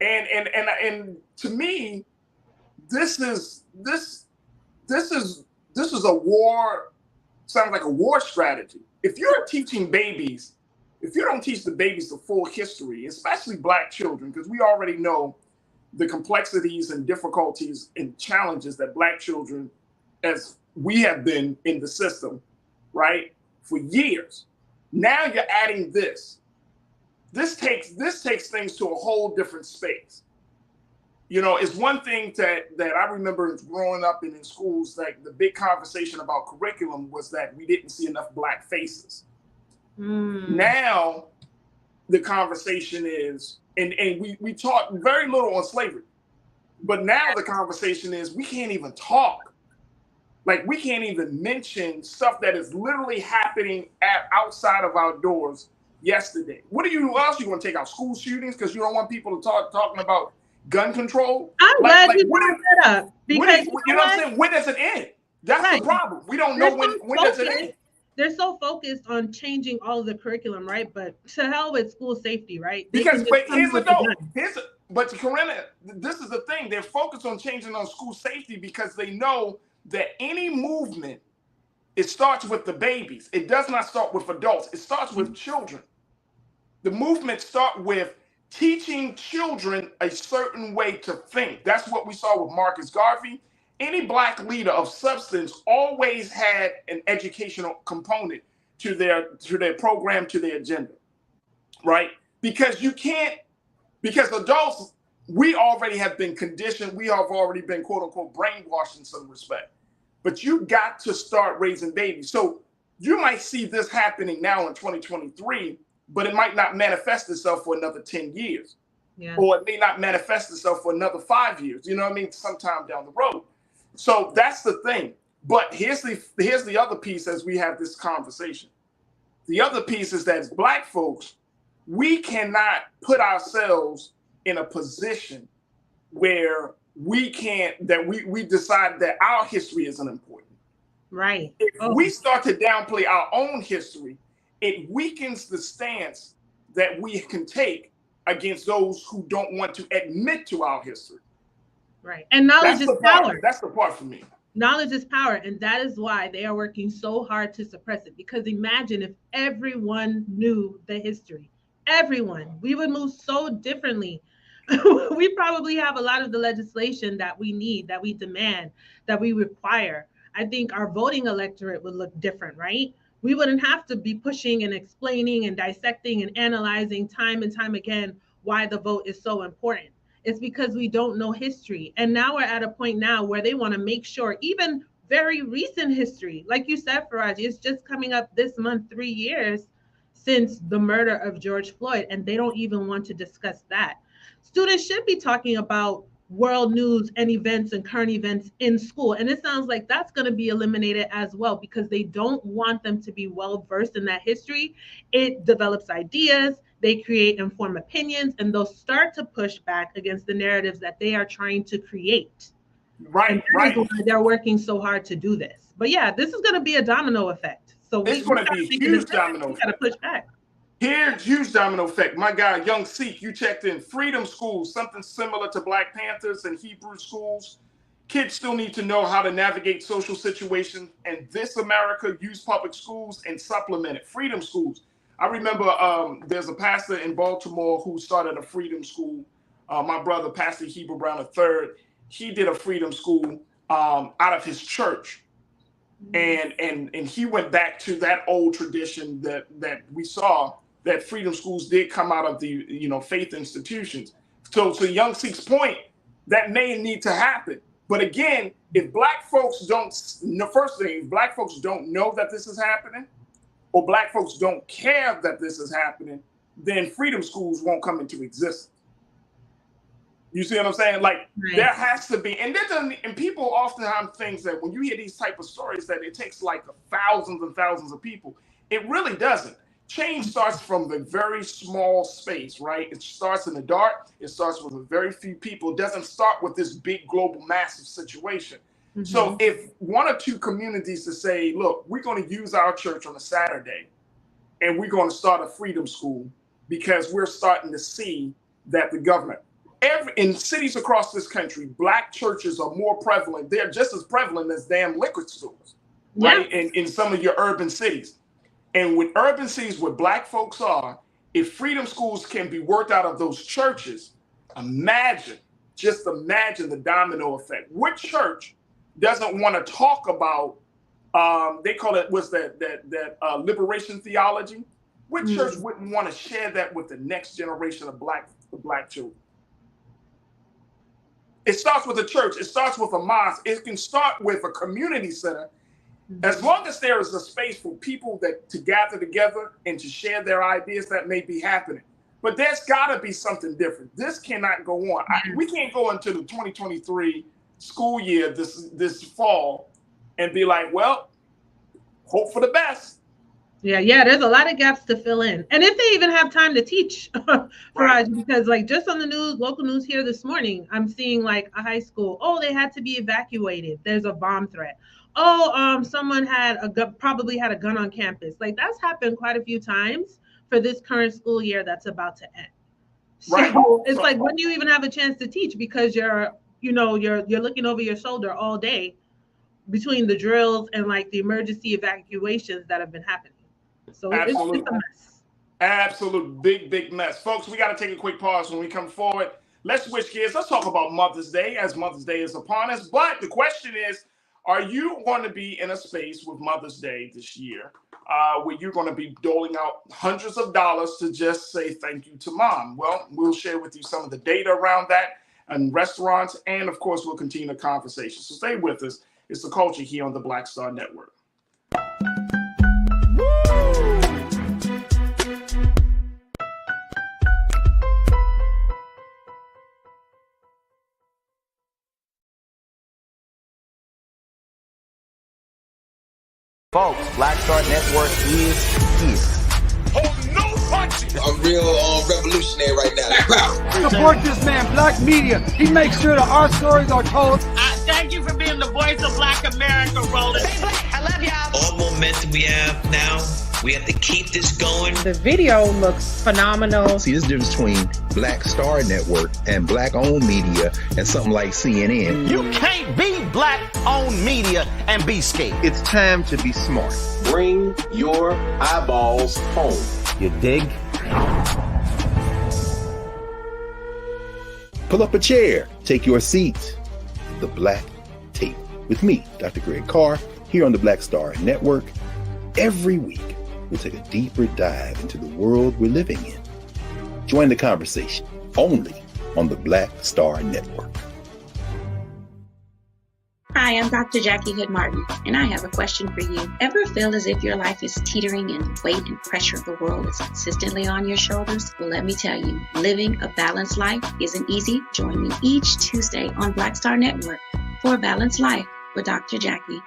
And to me, this is a war. Sounds like a war strategy. If you're teaching babies, if you don't teach the babies the full history, especially Black children, because we already know the complexities and difficulties and challenges that Black children, as we have been in the system, right, for years. Now you're adding this. This takes things to a whole different space. It's one thing that I remember growing up in schools, like the big conversation about curriculum was that we didn't see enough Black faces. Now the conversation is, and we taught very little on slavery, but now the conversation is we can't even talk. Like, we can't even mention stuff that is literally happening outside of our doors yesterday. What else you want to take out? School shootings because you don't want people to talking about gun control? I'm glad you brought that up. Because you know what I'm saying? When does it end? That's the problem. We don't know when does it end. They're so focused on changing all of the curriculum, right? But to hell with school safety, right? But Corinna, this is the thing. They're focused on changing on school safety because they know that any movement, it starts with the babies. It does not start with adults. It starts with children. The movement starts with teaching children a certain way to think. That's what we saw with Marcus Garvey. Any Black leader of substance always had an educational component to their program, to their agenda, right? Because adults, we already have been conditioned. We have already been, quote unquote, brainwashed in some respect. But you got to start raising babies. So you might see this happening now in 2023, but it might not manifest itself for another 10 years. Yeah. Or it may not manifest itself for another 5 years. You know what I mean? Sometime down the road. So that's the thing. But here's the other piece as we have this conversation. The other piece is that as Black folks, we cannot put ourselves in a position where we decide that our history isn't important. Right. If we start to downplay our own history, it weakens the stance that we can take against those who don't want to admit to our history. Right. And knowledge is power. That's the part for me. Knowledge is power. And that is why they are working so hard to suppress it. Because imagine if everyone knew the history. Everyone. We would move so differently. We probably have a lot of the legislation that we need, that we demand, that we require. I think our voting electorate would look different, right? We wouldn't have to be pushing and explaining and dissecting and analyzing time and time again why the vote is so important. It's because we don't know history. And now we're at a point now where they want to make sure, even very recent history, like you said, Farajii, it's just coming up this month, 3 years since the murder of George Floyd, and they don't even want to discuss that. Students should be talking about world news and events and current events in school. And it sounds like that's going to be eliminated as well, because they don't want them to be well versed in that history. It develops ideas, they create informed opinions, and they'll start to push back against the narratives that they are trying to create. Right, right. They're working so hard to do this. But yeah, this is going to be a domino effect. So it's going to be a huge domino effect. We got to push back. Here's huge domino effect. My guy, Young Sikh, you checked in. Freedom schools, something similar to Black Panthers and Hebrew schools. Kids still need to know how to navigate social situations. And this America, use public schools and supplement it. Freedom schools. I remember there's a pastor in Baltimore who started a freedom school. My brother, Pastor Heber Brown III, he did a freedom school out of his church. And he went back to that old tradition that we saw, that freedom schools did come out of the faith institutions. So to Young Sik's point, that may need to happen. But again, if black folks don't, first thing, if black folks don't know that this is happening, or black folks don't care that this is happening, then freedom schools won't come into existence. You see what I'm saying? Like, there has to be, and people often have things that when you hear these type of stories that it takes like thousands and thousands of people. It really doesn't. Change starts from the very small space, right? It starts in the dark. It starts with a very few people. It doesn't start with this big global massive situation. Mm-hmm. So if one or two communities to say, look, we're going to use our church on a Saturday and we're going to start a freedom school because we're starting to see that the government, in cities across this country, black churches are more prevalent. They're just as prevalent as damn liquor stores, right? In some of your urban cities. And with urban cities where black folks are, if freedom schools can be worked out of those churches, just imagine the domino effect. What church doesn't want to talk about, they call it, what's that liberation theology? What church wouldn't want to share that with the next generation of black children? It starts with a church. It starts with a mosque. It can start with a community center. As long as there is a space for people to gather together and to share their ideas, that may be happening. But there's got to be something different. This cannot go on. We can't go into the 2023 school year this fall and be like, well, hope for the best. Yeah, there's a lot of gaps to fill in. And if they even have time to teach, Farajii, because like just on the news, local news here this morning, I'm seeing like a high school, they had to be evacuated. There's a bomb threat. Someone probably had a gun on campus. Like that's happened quite a few times for this current school year that's about to end. So it's like, when do you even have a chance to teach? Because you're looking over your shoulder all day between the drills and like the emergency evacuations that have been happening. So it's a mess. Absolute big mess. Folks, we got to take a quick pause when we come forward. Let's switch gears. Let's talk about Mother's Day, as Mother's Day is upon us. But the question is, are you going to be in a space with Mother's Day this year where you're going to be doling out hundreds of dollars to just say thank you to mom? Well, we'll share with you some of the data around that and restaurants, and of course, we'll continue the conversation. So stay with us. It's The Culture here on the Black Star Network. Folks, Black Star Network is here. Oh, no punching! I'm real revolutionary right now. Support this man, Black Media. He makes sure that our stories are told. Thank you for being the voice of Black America, Roland. I love y'all. All momentum we have now, we have to keep this going. The video looks phenomenal. See, there's a difference between Black Star Network and black-owned media and something like CNN. You can't be black-owned media and be scared. It's time to be smart. Bring your eyeballs home. You dig? Pull up a chair. Take your seat. The Black Tape with me, Dr. Greg Carr, here on the Black Star Network. Every week, we'll take a deeper dive into the world we're living in. Join the conversation only on the Black Star Network. Hi, I'm Dr. Jackie Hood Martin, and I have a question for you. Ever feel as if your life is teetering and the weight and pressure of the world is consistently on your shoulders? Well, let me tell you, living a balanced life isn't easy. Join me each Tuesday on Black Star Network for A Balanced Life with Dr. Jackie.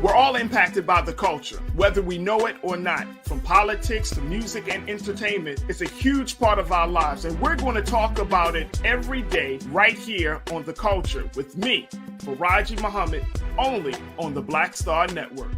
We're all impacted by the culture, whether we know it or not. From politics to music and entertainment, it's a huge part of our lives, and we're going to talk about it every day right here on The Culture with me, Farajii Muhammad, only on the Black Star Network.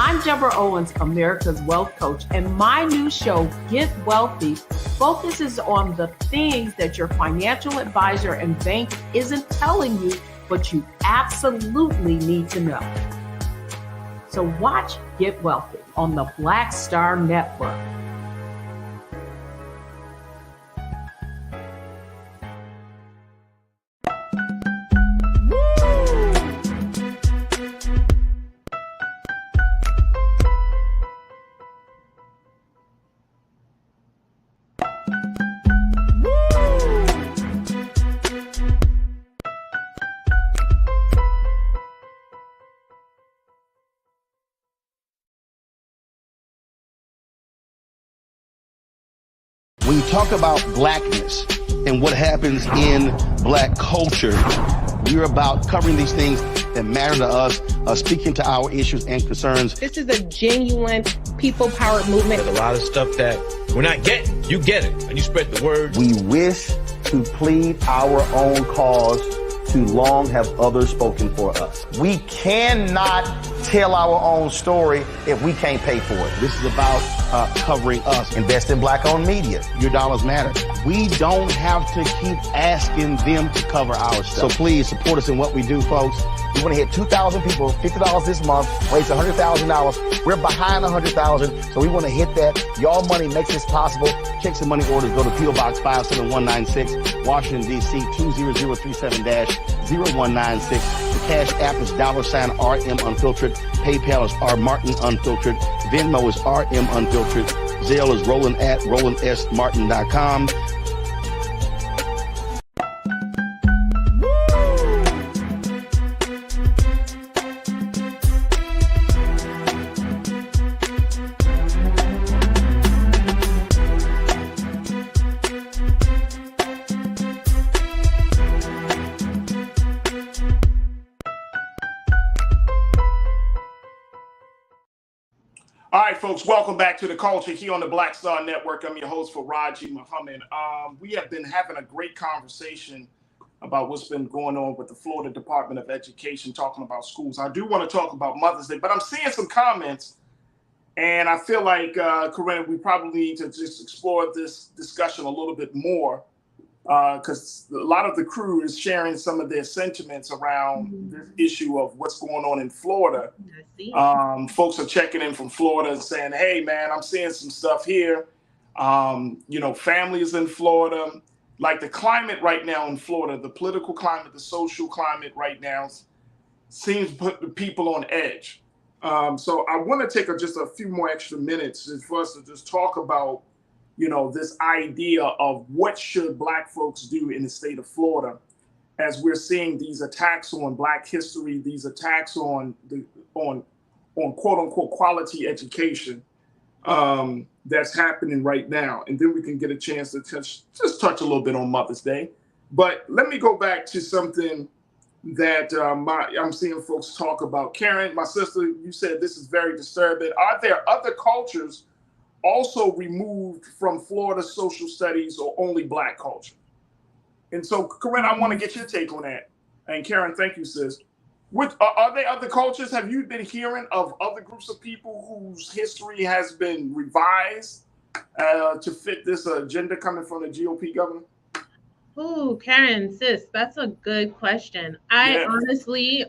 I'm Deborah Owens, America's Wealth Coach, and my new show, Get Wealthy, focuses on the things that your financial advisor and bank isn't telling you but you absolutely need to know. So watch Get Wealthy on the Black Star Network. When you talk about blackness and what happens in black culture, we're about covering these things that matter to us, speaking to our issues and concerns. This is a genuine people-powered movement. There's a lot of stuff that we're not getting. You get it, and you spread the word. We wish to plead our own cause. Too long have others spoken for us. We cannot tell our own story if we can't pay for it. This is about covering us. Invest in black-owned media. Your dollars matter. We don't have to keep asking them to cover our stuff. So please support us in what we do, folks. We want to hit 2,000 people, $50 this month, raise $100,000. We're behind 100,000, so we want to hit that. Y'all money makes this possible. Checks and money orders go to P.O. Box 57196, Washington, D.C. 20037-0196. The Cash App is $RM Unfiltered. PayPal is R Martin Unfiltered. Venmo is RM Unfiltered. Zelle is Roland@RolandSMartin.com. All right, folks, welcome back to The Culture here on the Black Star Network. I'm your host, Farajii Muhammad. We have been having a great conversation about what's been going on with the Florida Department of Education, talking about schools. I do want to talk about Mother's Day, but I'm seeing some comments, and I feel like, Corinne, we probably need to just explore this discussion a little bit more, because a lot of the crew is sharing some of their sentiments around this issue of what's going on in Florida. Folks are checking in from Florida and saying, hey, man, I'm seeing some stuff here. Families in Florida, like the climate right now in Florida, the political climate, the social climate right now seems to put the people on edge. So I want to take just a few more extra minutes for us to just talk about this idea of what should Black folks do in the state of Florida, as we're seeing these attacks on Black history, these attacks on quote unquote quality education that's happening right now. And then we can get a chance to touch a little bit on Mother's Day. But let me go back to something that I'm seeing folks talk about. Karen, my sister, you said this is very disturbing. Are there other cultures also removed from Florida social studies, or only Black culture? And so, Corinne, I want to get your take on that. And Karen, thank you, sis. Are there other cultures? Have you been hearing of other groups of people whose history has been revised to fit this agenda coming from the GOP governor? Ooh, Karen, sis, that's a good question. I honestly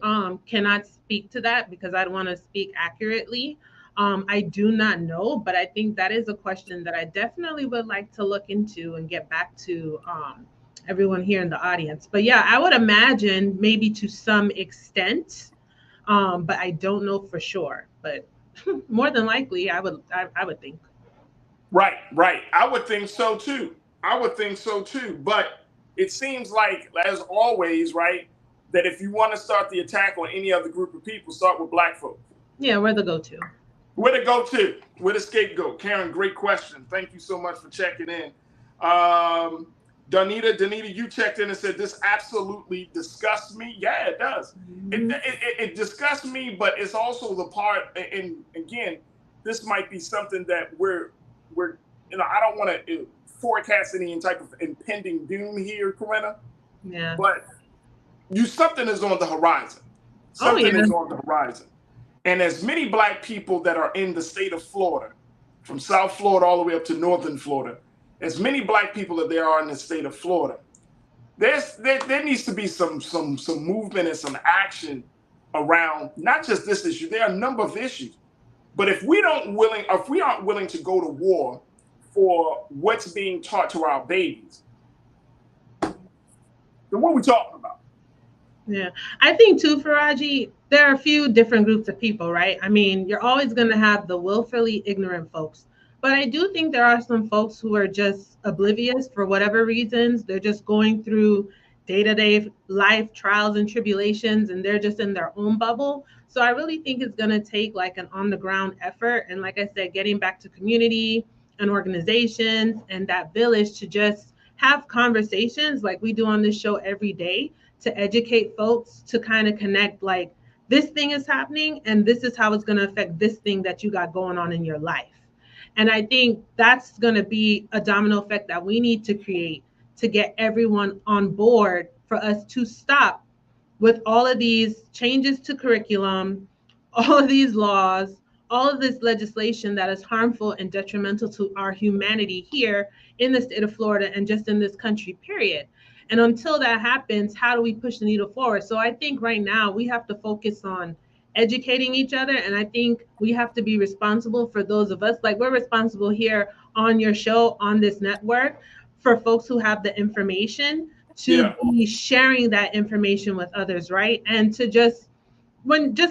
cannot speak to that because I don't want to speak accurately. I do not know, but I think that is a question that I definitely would like to look into and get back to everyone here in the audience. But yeah, I would imagine maybe to some extent, but I don't know for sure. But more than likely, I would think. Right. I would think so too. But it seems like, as always, right, that if you want to start the attack on any other group of people, start with Black folks. Yeah, we're the go-to. We're the go-to. We're the scapegoat. Karen, great question. Thank you so much for checking in. Danita, you checked in and said, this absolutely disgusts me. Yeah, it does. It disgusts me, but it's also the part, and again, this might be something that we're I don't want to forecast any type of impending doom here, Corinna. Yeah. But something is on the horizon. Something is on the horizon. And as many Black people that are in the state of Florida, from South Florida all the way up to Northern Florida, as many Black people that there are in the state of Florida, there needs to be some movement and some action around not just this issue. There are a number of issues, but if we aren't willing to go to war for what's being taught to our babies, then what are we talking about? Yeah, I think too, Farajii, there are a few different groups of people, right? I mean, you're always going to have the willfully ignorant folks, but I do think there are some folks who are just oblivious for whatever reasons. They're just going through day-to-day life trials and tribulations, and they're just in their own bubble. So I really think it's going to take like an on-the-ground effort, and like I said, getting back to community and organizations and that village to just have conversations like we do on this show every day, to educate folks, to kind of connect like this thing is happening and this is how it's going to affect this thing that you got going on in your life. And I think that's going to be a domino effect that we need to create to get everyone on board for us to stop with all of these changes to curriculum, all of these laws, all of this legislation that is harmful and detrimental to our humanity here in the state of Florida and just in this country, period. And until that happens, how do we push the needle forward? So I think right now we have to focus on educating each other. And I think we have to be responsible for those of us, like we're responsible here on your show, on this network, for folks who have the information to be sharing that information with others, right? And to just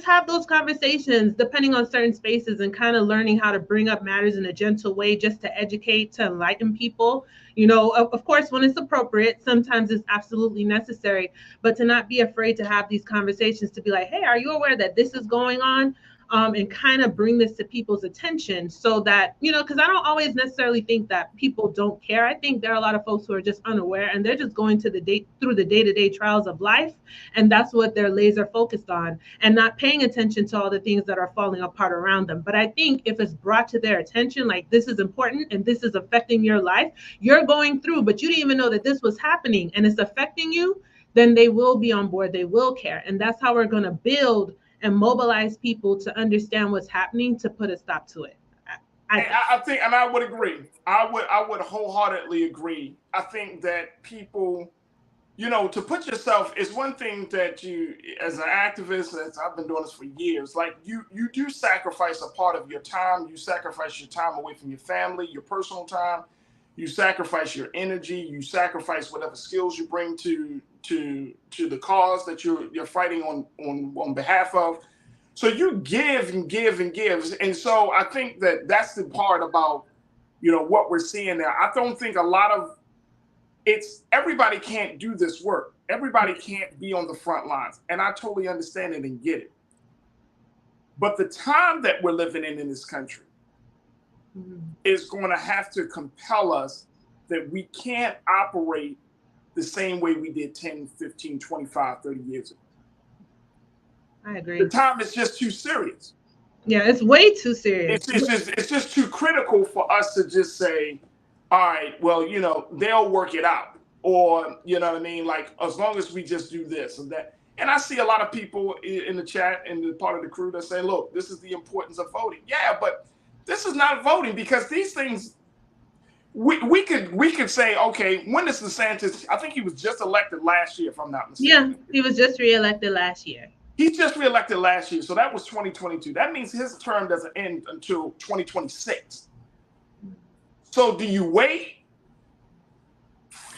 have those conversations depending on certain spaces and kind of learning how to bring up matters in a gentle way, just to educate, to enlighten people. You know, of course, when it's appropriate, sometimes it's absolutely necessary, but to not be afraid to have these conversations, to be like, hey, are you aware that this is going on? And kind of bring this to people's attention so that, you know, because I don't always necessarily think that people don't care. I think there are a lot of folks who are just unaware and they're just going through the day-to-day trials of life. And that's what they're laser focused on and not paying attention to all the things that are falling apart around them. But I think if it's brought to their attention, like this is important and this is affecting your life, you're going through, but you didn't even know that this was happening and it's affecting you, then they will be on board. They will care. And that's how we're going to build and mobilize people to understand what's happening, to put a stop to it. I think, and I would agree. I would wholeheartedly agree. I think that people, you know, to put yourself is one thing that you, as an activist, as I've been doing this for years, like you do sacrifice a part of your time. You sacrifice your time away from your family, your personal time. You sacrifice your energy. You sacrifice whatever skills you bring to the cause that you're fighting on behalf of. So you give and give and give. And so I think that that's the part about, you know, what we're seeing now. I don't think a lot of everybody can't do this work. Everybody can't be on the front lines. And I totally understand it and get it. But the time that we're living in this country is going to have to compel us that we can't operate the same way we did 10, 15, 25, 30 years ago. I agree. The time is just too serious. Yeah, it's way too serious. It's just too critical for us to just say, all right, well, you know, they'll work it out. Or, you know what I mean? Like, as long as we just do this and that. And I see a lot of people in the chat and the part of the crew that say, look, this is the importance of voting. Yeah, but this is not voting, because these things, we could say, okay, when is DeSantis? I think he was just elected last year, if I'm not mistaken. Yeah, he was just reelected last year. He just reelected last year, so that was 2022. That means his term doesn't end until 2026. So do you wait,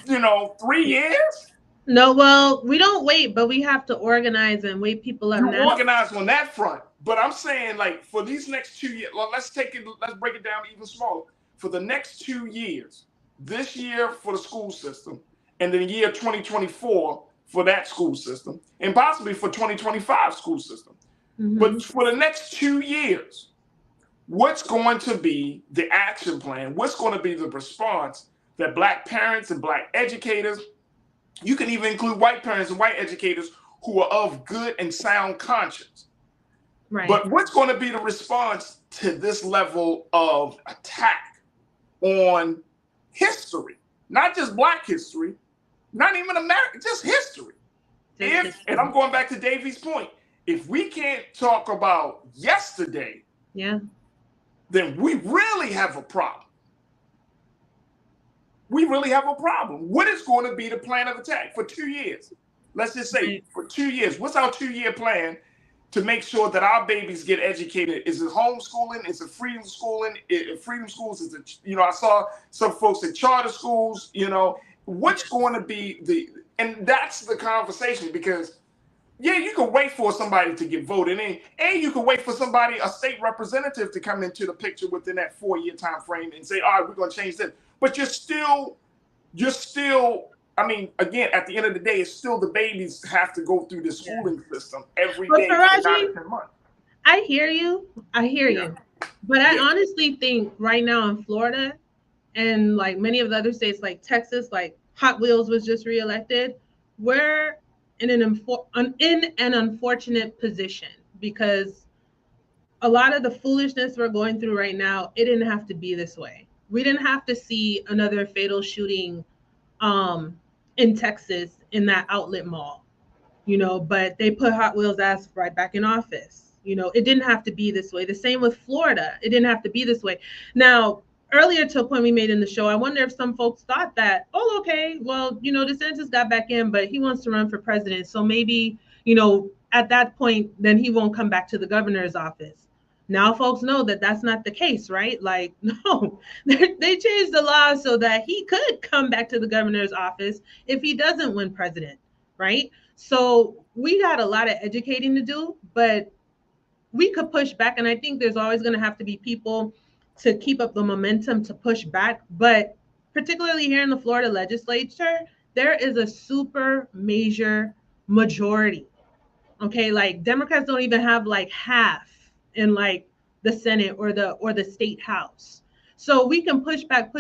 3 years? No, well, we don't wait, but we have to organize and wake people up. You organize on that front. But I'm saying, like, for these next 2 years, well, let's break it down even smaller. For the next 2 years, this year for the school system, and then the year 2024 for that school system, and possibly for 2025 school system. Mm-hmm. But for the next 2 years, what's going to be the action plan? What's going to be the response that Black parents and Black educators, you can even include white parents and white educators who are of good and sound conscience. Right. But what's going to be the response to this level of attack on history? Not just Black history, not even American, just history. And I'm going back to Davey's point, if we can't talk about yesterday, then we really have a problem. we really have a problem. What is going to be the plan of attack for 2 years? Let's just say for 2 years. What's our 2-year plan to make sure that our babies get educated? Is it homeschooling? Is it freedom schooling? Freedom schools? Is it, I saw some folks at charter schools. What's going to be and that's the conversation, because you can wait for somebody to get voted in, and you can wait for a state representative to come into the picture within that 4-year time frame and say, all right, we're going to change this. But you're still, I mean, again, at the end of the day, it's still the babies have to go through the schooling system every day for 9 to 10 months. I hear you. But I honestly think right now in Florida and like many of the other states like Texas, like Hot Wheels was just reelected, we're in an unfortunate position, because a lot of the foolishness we're going through right now, it didn't have to be this way. We didn't have to see another fatal shooting in Texas in that outlet mall, but they put Hot Wheels ass right back in office. It didn't have to be this way. The same with Florida. It didn't have to be this way. Now, earlier to a point we made in the show, I wonder if some folks thought that, okay, well, DeSantis got back in, but he wants to run for president. So maybe, at that point, then he won't come back to the governor's office. Now folks know that that's not the case, right? Like, no, they changed the law so that he could come back to the governor's office if he doesn't win president, right? So we got a lot of educating to do, but we could push back. And I think there's always going to have to be people to keep up the momentum to push back. But particularly here in the Florida legislature, there is a super major majority. Okay, like Democrats don't even have like half in like the Senate or the state house. So we can push back,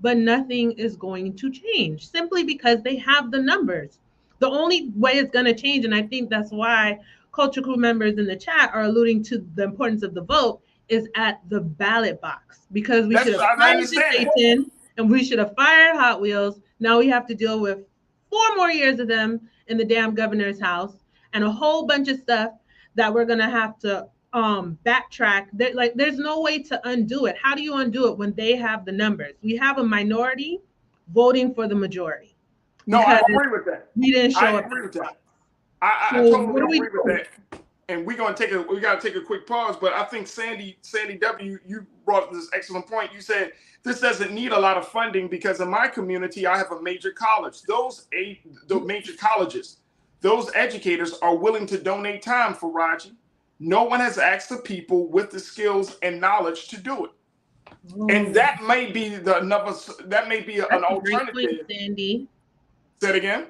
but nothing is going to change simply because they have the numbers. The only way it's going to change, and I think that's why Culture Crew members in the chat are alluding to the importance of the vote, is at the ballot box, because we should have fired Satan and we should have fired Hot Wheels. Now we have to deal with 4 more years of them in the damn governor's house and a whole bunch of stuff that we're gonna have to backtrack. There's no way to undo it. How do you undo it when they have the numbers? We have a minority voting for the majority. No, I agree with that. We didn't show up. I agree with that. I totally agree with that. And we gotta take a quick pause. But I think Sandy W, you brought up this excellent point. You said this doesn't need a lot of funding because in my community I have a major college. The major colleges, those educators are willing to donate time for Farajii. No one has asked the people with the skills and knowledge to do it. And that may be an alternative. Point, Sandy. Say it again.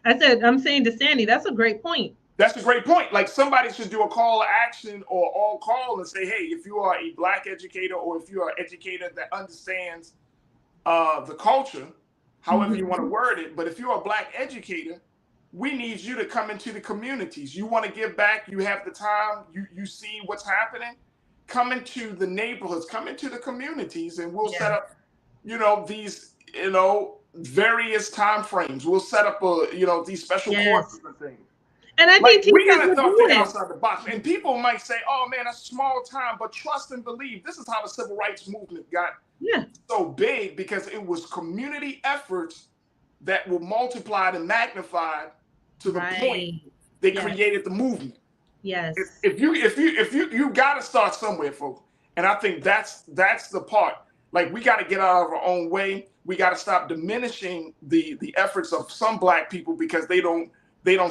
I'm saying to Sandy, that's a great point. That's a great point. Like somebody should do a call to action or all call and say, hey, if you are a Black educator or if you are an educator that understands the culture, however you want to word it, but if you're a Black educator, we need you to come into the communities. You want to give back, you have the time, you see what's happening, come into the neighborhoods, come into the communities, and we'll set up, these, various time frames. We'll set up these special courses and things. And I think we gotta think outside the box. And people might say, "Oh man, that's small time," but trust and believe. This is how the civil rights movement got so big, because it was community efforts that were multiplied and magnified to the point they created the movement. Yes. If you gotta start somewhere, folks. And I think that's the part. Like we got to get out of our own way. We got to stop diminishing the efforts of some Black people because they don't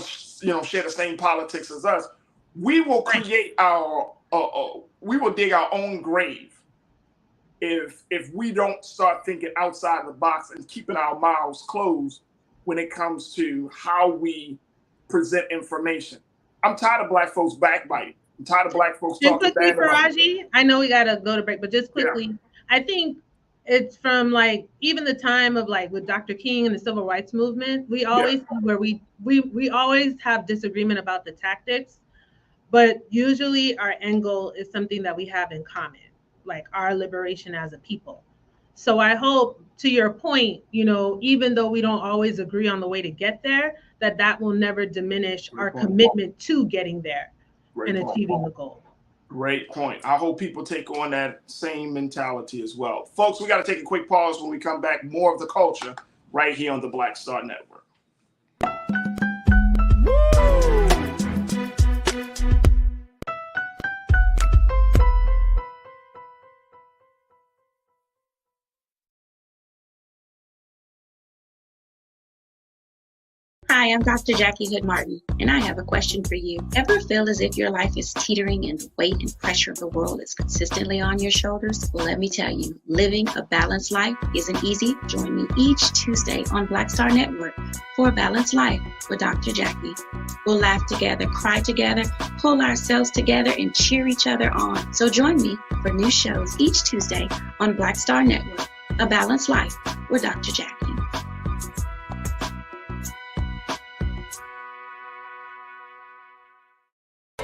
share the same politics as us. We will create we will dig our own grave if we don't start thinking outside the box and keeping our mouths closed when it comes to how we present information. I'm tired of Black folks backbiting. I'm tired of Black folks talking quickly, bad about Farajii, I know we gotta go to break, but just quickly, I think it's from like even the time of like with Dr. King and the civil rights movement, we always where we always have disagreement about the tactics, but usually our end goal is something that we have in common, like our liberation as a people. So I hope, to your point, even though we don't always agree on the way to get there, that will never diminish our commitment to getting there and achieving the goal. Great point. I hope people take on that same mentality as well. Folks, we got to take a quick pause. When we come back, more of the culture right here on the Black Star Network. Hi, I'm Dr. Jackie Hood Martin, and I have a question for you. Ever feel as if your life is teetering and the weight and pressure of the world is consistently on your shoulders? Well, let me tell you, living a balanced life isn't easy. Join me each Tuesday on Black Star Network for A Balanced Life with Dr. Jackie. We'll laugh together, cry together, pull ourselves together, and cheer each other on. So join me for new shows each Tuesday on Black Star Network, A Balanced Life with Dr. Jackie.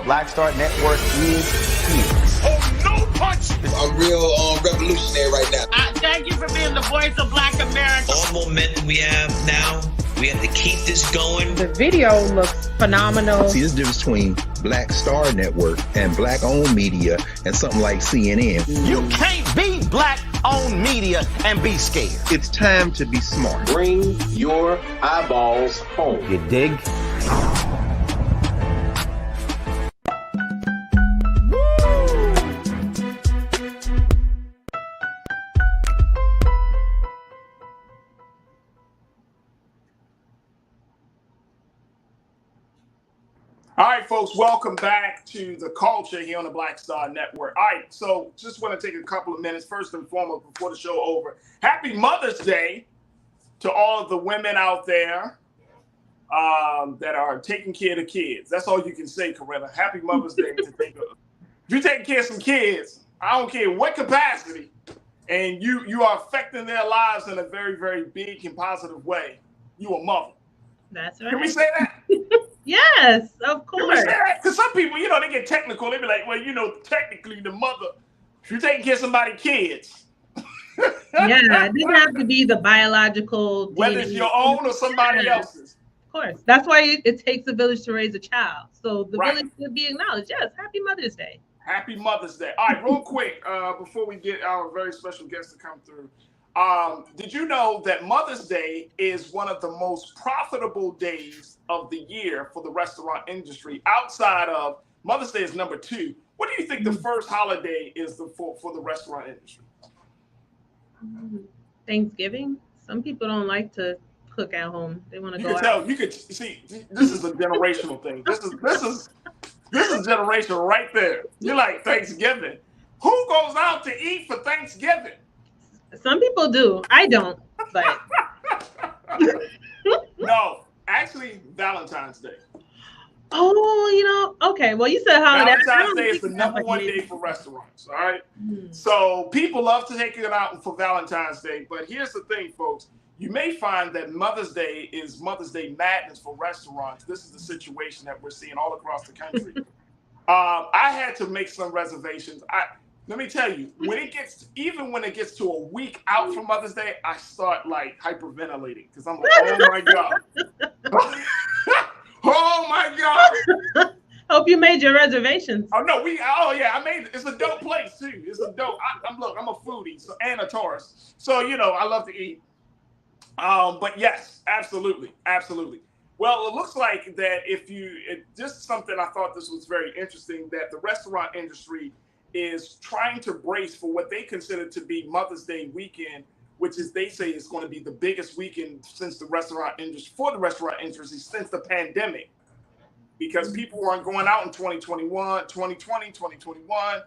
Black Star Network is here. Oh, no punch! I'm real revolutionary right now. Thank you for being the voice of Black America. All momentum we have now, we have to keep this going. The video looks phenomenal. See, there's a difference between Black Star Network and black-owned media and something like CNN. You can't be black-owned media and be scared. It's time to be smart. Bring your eyeballs home. You dig? All right, folks, welcome back to the culture here on the Black Star Network. All right, so just want to take a couple of minutes, first and foremost, before the show over. Happy Mother's Day to all of the women out there that are taking care of the kids. That's all you can say, Corinna. Happy Mother's Day to take care. If you're taking care of some kids, I don't care what capacity, and you are affecting their lives in a very, very big and positive way, you a mother. That's right. Can we say that? Yes, of course. Because some people, they get technical. They be like, well, technically the mother, if you're taking care of somebody's kids. Yeah, it doesn't have to be the biological. Whether it's your own or somebody else's. Of course. That's why it takes a village to raise a child. So the Right. village should be acknowledged. Yes, happy Mother's Day. Happy Mother's Day. All right, real quick, before we get our very special guest to come through. Did you know that Mother's Day is one of the most profitable days of the year for the restaurant industry? Outside of Mother's Day is number 2. What do you think the first holiday is for the restaurant industry? Thanksgiving. Some people don't like to cook at home. They want to go out. You could see. This is a generational thing. This is generational right there. You're like Thanksgiving. Who goes out to eat for Thanksgiving? Some people do. I don't, but no, actually Valentine's Day. Oh, okay. Well, you said holiday. Valentine's Day is the number 1 day for restaurants. All right. So people love to take it out for Valentine's Day. But here's the thing, folks. You may find that Mother's Day is Mother's Day madness for restaurants. This is the situation that we're seeing all across the country. I had to make some reservations. Let me tell you, when it gets to a week out from Mother's Day, I start like hyperventilating because I'm like, oh my God. Oh my God. Hope you made your reservations. Oh no, I made it. It's a dope place too. It's a dope. I'm a foodie and a tourist. So, I love to eat. But yes, absolutely. Well, it looks like that just something I thought this was very interesting, that the restaurant industry is trying to brace for what they consider to be Mother's Day weekend, which is, they say, is going to be the biggest weekend since the restaurant industry since the pandemic, because people weren't going out in 2020, 2021,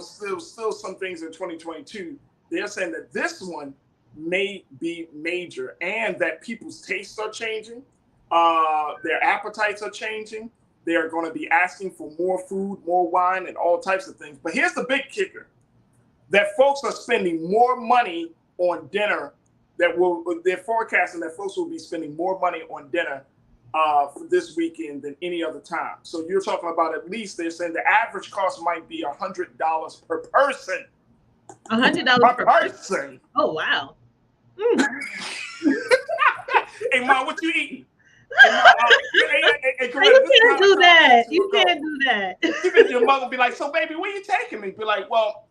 still some things in 2022. They're saying that this one may be major, and that people's tastes are changing. Their appetites are changing. They are going to be asking for more food, more wine, and all types of things. But here's the big kicker, that folks are spending more money on dinner. They're forecasting that folks will be spending more money on dinner for this weekend than any other time. So you're talking about, at least they're saying the average cost might be $100 per person. $100 per person. Oh, wow. Hey, Mom, what you eating? You can't do that. You can't do that. Even your mother be like, "So, baby, where you taking me?" Be like, "Well,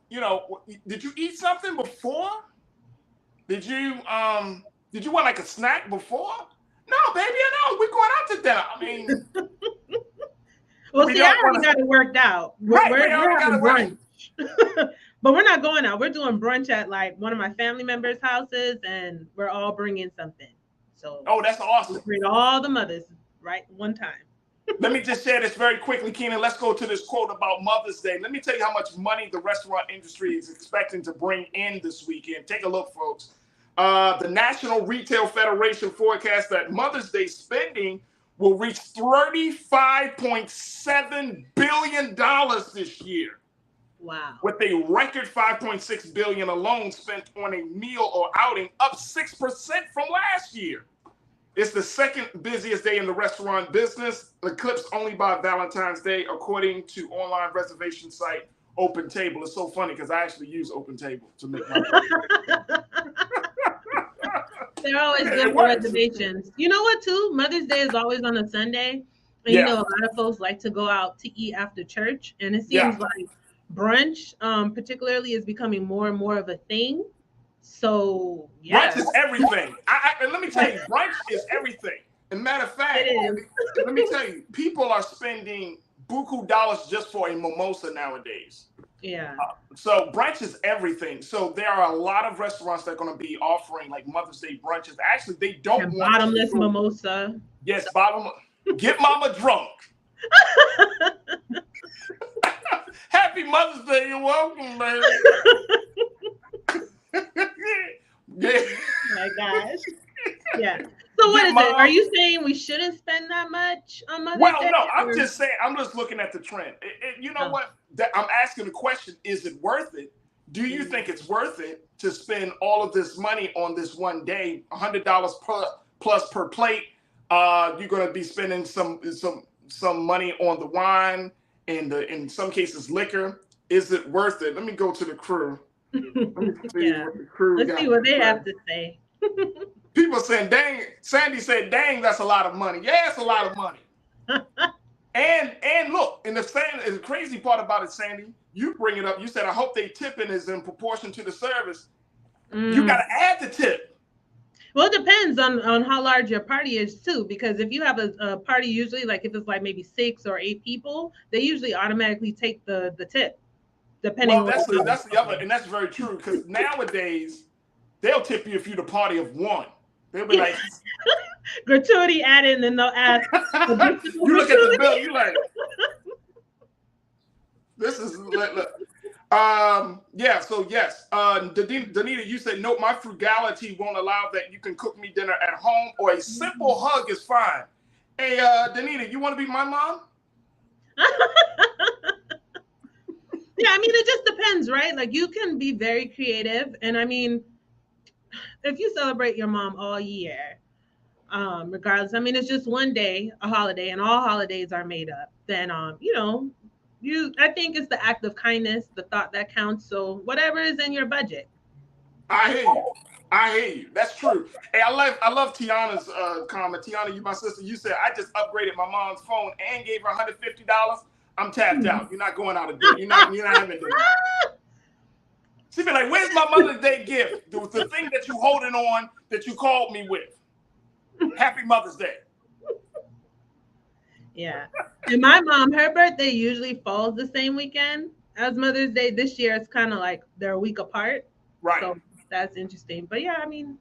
did you eat something before? Did you want like a snack before?" No, baby, I know. We're going out to dinner. I mean, well, see, I already got it worked out. We're having brunch. But we're not going out. We're doing brunch at like one of my family members' houses, and we're all bringing something. So, that's awesome. We'll bring all the mothers right one time. Let me just share this very quickly, Keenan. Let's go to this quote about Mother's Day. Let me tell you how much money the restaurant industry is expecting to bring in this weekend. Take a look, folks. The National Retail Federation forecasts that Mother's Day spending will reach $35.7 billion this year. Wow. With a record $5.6 billion alone spent on a meal or outing, up 6% from last year. It's the second busiest day in the restaurant business, eclipsed only by Valentine's Day, according to online reservation site Open Table. It's so funny because I actually use Open Table to make my They're always good for reservations. You know what, too? Mother's Day is always on a Sunday. And you know, a lot of folks like to go out to eat after church. And it seems like brunch, particularly, is becoming more and more of a thing. So, brunch is everything. And let me tell you, brunch is everything. As a matter of fact, let me tell you, people are spending buku dollars just for a mimosa nowadays. Yeah. So brunch is everything. So there are a lot of restaurants that are going to be offering like Mother's Day brunches. Actually, they don't want bottomless mimosa. Yes, get mama drunk. Happy Mother's Day. You're welcome, baby. Yeah. My gosh. Yeah. So what is it? Are you saying we shouldn't spend that much on Mother's Day? Well, no, I'm just saying, I'm just looking at the trend. You know what? I'm asking the question, is it worth it? Do you think it's worth it to spend all of this money on this one day, $100 plus per plate? You're going to be spending some money on the wine and in some cases liquor. Is it worth it? Let me go to the crew. Let me see what the crew Let's see what they have to say. People saying, dang, Sandy said, dang, that's a lot of money. Yeah, it's a lot of money. and look, and the crazy part about it, Sandy, you bring it up. You said, I hope they tipping is in proportion to the service. You got to add the tip. Well, it depends on how large your party is too, because if you have a party, usually like if it's like maybe 6 or 8 people, they usually automatically take the tip. Depending on that's the other, and that's very true, because nowadays they'll tip you if you're the party of 1. They'll be like gratuity added, and then they'll ask. You look at the bill, you like, this is look. Yeah. So yes, Danita, you said no. My frugality won't allow that. You can cook me dinner at home, or a simple hug is fine. Hey, Danita, you want to be my mom? Yeah, I mean, it just depends, right? Like, you can be very creative, and I mean, if you celebrate your mom all year, regardless, I mean, it's just one day, a holiday, and all holidays are made up. Then, I think it's the act of kindness, the thought that counts. So whatever is in your budget. I hear you. That's true. Hey, I love Tiana's comment. Tiana, you my sister. You said I just upgraded my mom's phone and gave her $150. I'm tapped out. You're not going out of dinner. You're not having dinner. She be like, "Where's my Mother's Day gift? The thing that you holding on that you called me with. Happy Mother's Day." Yeah. And my mom, her birthday usually falls the same weekend as Mother's Day. This year, it's kind of like they're a week apart. Right. So that's interesting. But yeah, I mean.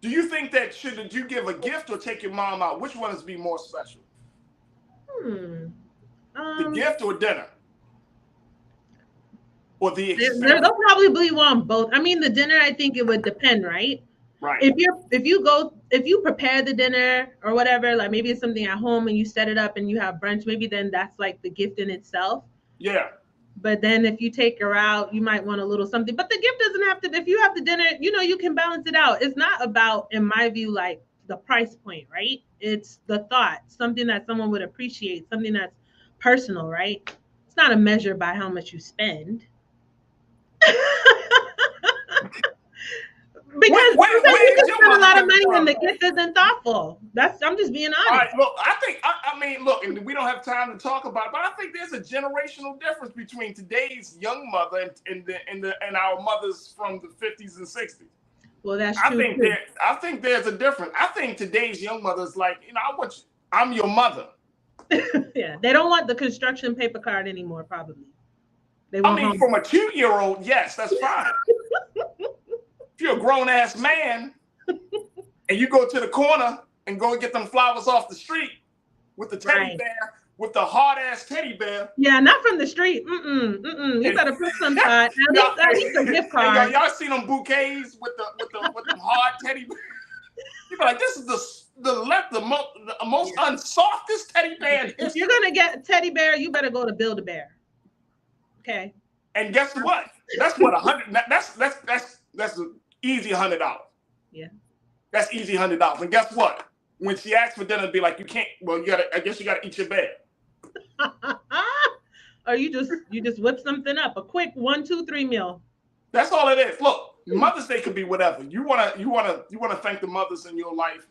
Do you think that should you give a gift or take your mom out? Which one is be more special? The gift or dinner? Or the experience? They'll probably want both. I mean, the dinner, I think it would depend, right? Right. If you prepare the dinner or whatever, like maybe it's something at home and you set it up and you have brunch, maybe then that's like the gift in itself. Yeah. But then if you take her out, you might want a little something. But the gift doesn't have to, if you have the dinner, you can balance it out. It's not about, in my view, like the price point, right? It's the thought, something that someone would appreciate, something that's personal, right? It's not a measure by how much you spend. Because sometimes you can spend a lot of money and the from? gift isn't thoughtful. I'm just being honest. All right, look, I mean, look, and we don't have time to talk about it, but I think there's a generational difference between today's young mother and our mothers from the 50s and 60s. Well, that's true. I think there's a difference. I think today's young mother's like, I'm your mother. Yeah, they don't want the construction paper card anymore, probably. From a 2-year-old, yes, that's fine. If you're a grown-ass man and you go to the corner and go and get them flowers off the street with the teddy bear, with the hard-ass teddy bear. Yeah, not from the street. You better put some thought. At least a gift card. Y'all see them bouquets with the hard teddy bear? You be like, this is the most unsoftest teddy bear. If you're gonna get a teddy bear, you better go to Build-A-Bear. Okay. And guess what? That's what that's an easy $100. Yeah. That's easy $100. And guess what? When she asks for dinner, it'd be like, you can't. Well, I guess you gotta eat your bed. Or you just whip something up, a quick 1, 2, 3 meal. That's all it is. Look, Mother's Day could be whatever. You wanna thank the mothers in your life.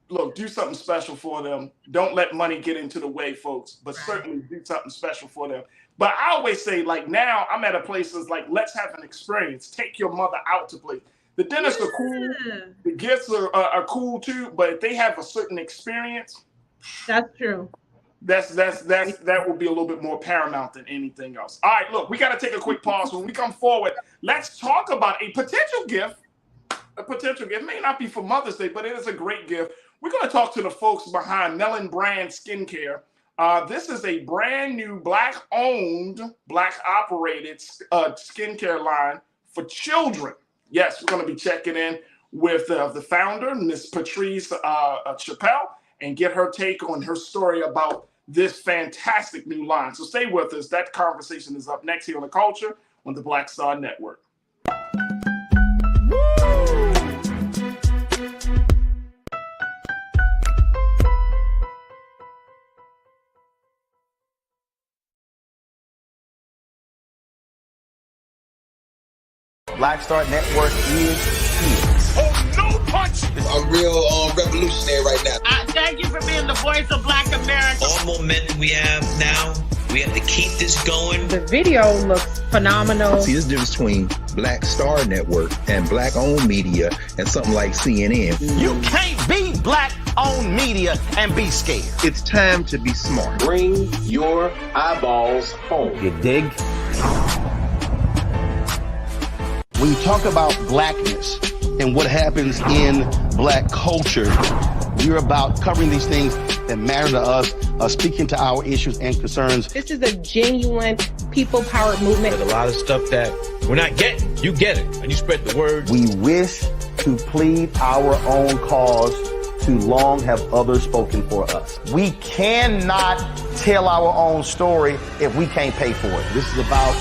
Look, do something special for them. Don't let money get into the way, folks. But certainly do something special for them. But I always say, like, now I'm at a place that's like, let's have an experience. Take your mother out to play. The dinners are cool. The gifts are cool too. But if they have a certain experience, that's true. That will be a little bit more paramount than anything else. All right, look, we got to take a quick pause. When we come forward, let's talk about a potential gift. A potential gift may not be for Mother's Day, but it is a great gift. We're going to talk to the folks behind Melon Brand Skincare. This is a brand new Black-owned, Black-operated skincare line for children. Yes, we're going to be checking in with the founder, Miss Patrice Chappelle, and get her take on her story about this fantastic new line. So stay with us. That conversation is up next here on The Culture on the Black Star Network. Black Star Network is here. Oh, no punch! I'm real revolutionary right now. Thank you for being the voice of Black America. All momentum we have now, we have to keep this going. The video looks phenomenal. See, there's a difference between Black Star Network and Black-owned media and something like CNN. You can't be Black-owned media and be scared. It's time to be smart. Bring your eyeballs home. You dig? When you talk about blackness and what happens in Black culture, we're about covering these things that matter to us, speaking to our issues and concerns. This is a genuine people-powered movement. There's a lot of stuff that we're not getting. You get it, and you spread the word. We wish to plead our own cause. Too long have others spoken for us. We cannot tell our own story if we can't pay for it. This is about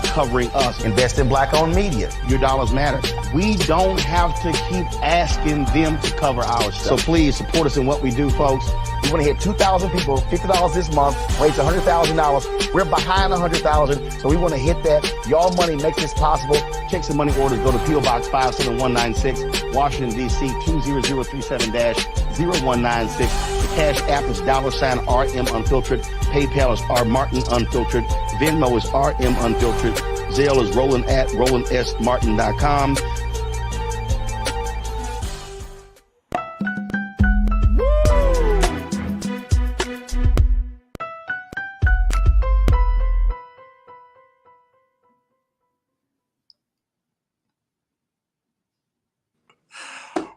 covering us. Invest in Black-owned media. Your dollars matter. We don't have to keep asking them to cover our stuff. So please support us in what we do, folks. We want to hit 2,000 people, $50 this month, raise $100,000. We're behind 100,000, so we want to hit that. Your money makes this possible. Check some money orders. Go to P.O. Box 57196, Washington, D.C. 20037-0196. The Cash App is $RM Unfiltered. PayPal is R Martin Unfiltered. Venmo is RM Unfiltered. Zelle is roland@rolandsmartin.com.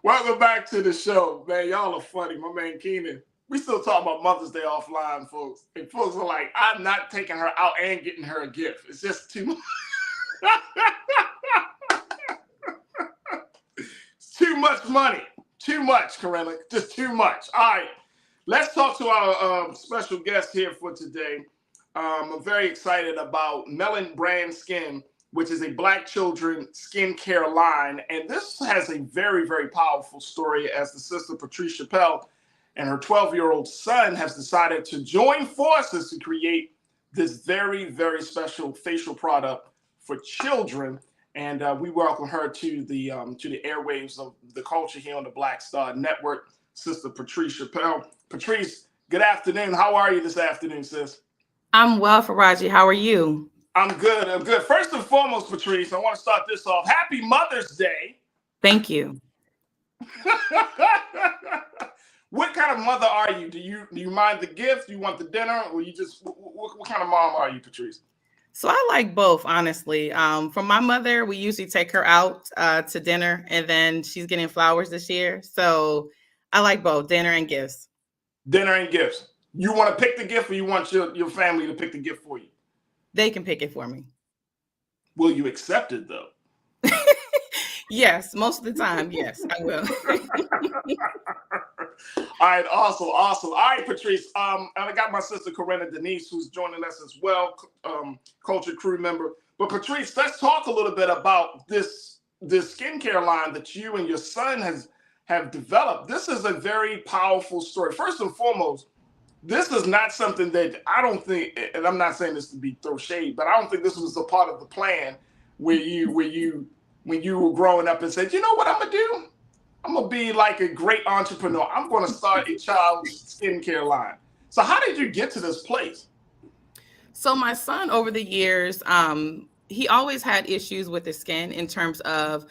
Welcome back to the show, man. Y'all are funny. My man Keenan. We still talking about Mother's Day offline, folks. And folks are like, I'm not taking her out and getting her a gift. It's just too much. It's too much money. Too much, Corinna. Just too much. All right. Let's talk to our special guest here for today. I'm very excited about Melon Brand Skin, which is a Black children skincare line. And this has a very, very powerful story as the sister Patrice Chappelle and her 12-year-old son has decided to join forces to create this very, very special facial product for children. and we welcome her to the airwaves of the culture here on the Black Star Network. Sister Patrice Chappelle. Patrice, good afternoon. How are you this afternoon, sis? I'm well, Farajii. How are you? I'm good. I'm good. First and foremost, Patrice, I want to start this off. Happy Mother's Day. Thank you. What kind of mother are you? Do you mind the gift? Do you want the dinner, or you just what kind of mom are you, Patrice? So I like both, honestly. From my mother, we usually take her out to dinner, and then she's getting flowers this year. So I like both, dinner and gifts. Dinner and gifts. You want to pick the gift, or you want your family to pick the gift for you? They can pick it for me. Will you accept it, though? Yes, most of the time, yes, I will. All right, awesome. All right, Patrice. And I got my sister Corinna Denise, who's joining us as well, culture crew member. But Patrice, let's talk a little bit about this skincare line that you and your son have developed. This is a very powerful story. First and foremost, this is not something that I don't think, and I'm not saying this to be throw shade, but I don't think this was a part of the plan when you were growing up and said, you know what I'm gonna do? I'm gonna be like a great entrepreneur. I'm gonna start a child's skincare line. So how did you get to this place? So my son, over the years, he always had issues with his skin in terms of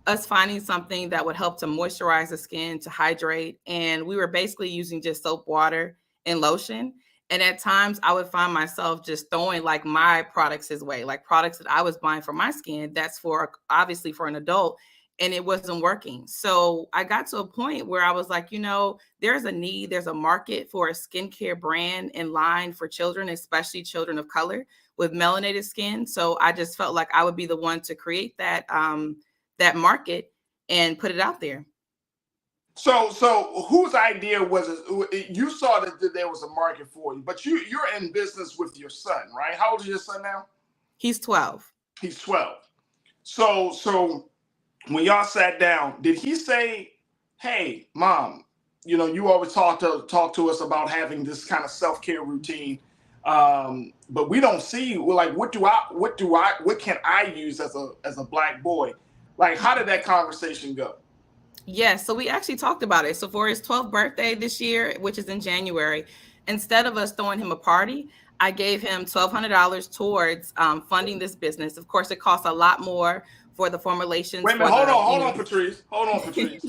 us finding something that would help to moisturize the skin, to hydrate. And we were basically using just soap, water, and lotion. And at times I would find myself just throwing like my products his way, like products that I was buying for my skin. That's for obviously for an adult. And it wasn't working. So I got to a point where I was like, there's a need, there's a market for a skincare brand and line for children, especially children of color with melanated skin. So I just felt like I would be the one to create that market and put it out there. So whose idea was it? You saw that there was a market for you, but you're in business with your son, right? How old is your son now? He's 12. He's 12. So when y'all sat down, did he say, hey, Mom, you always talk to us about having this kind of self-care routine, but we don't see, like, what can I use as a Black boy? Like, how did that conversation go? Yes, so we actually talked about it. So for his 12th birthday this year, which is in January, instead of us throwing him a party, I gave him $1,200 towards funding this business. Of course, it costs a lot more for the formulations. Wait a minute, hold on, Patrice. Hold on, Patrice.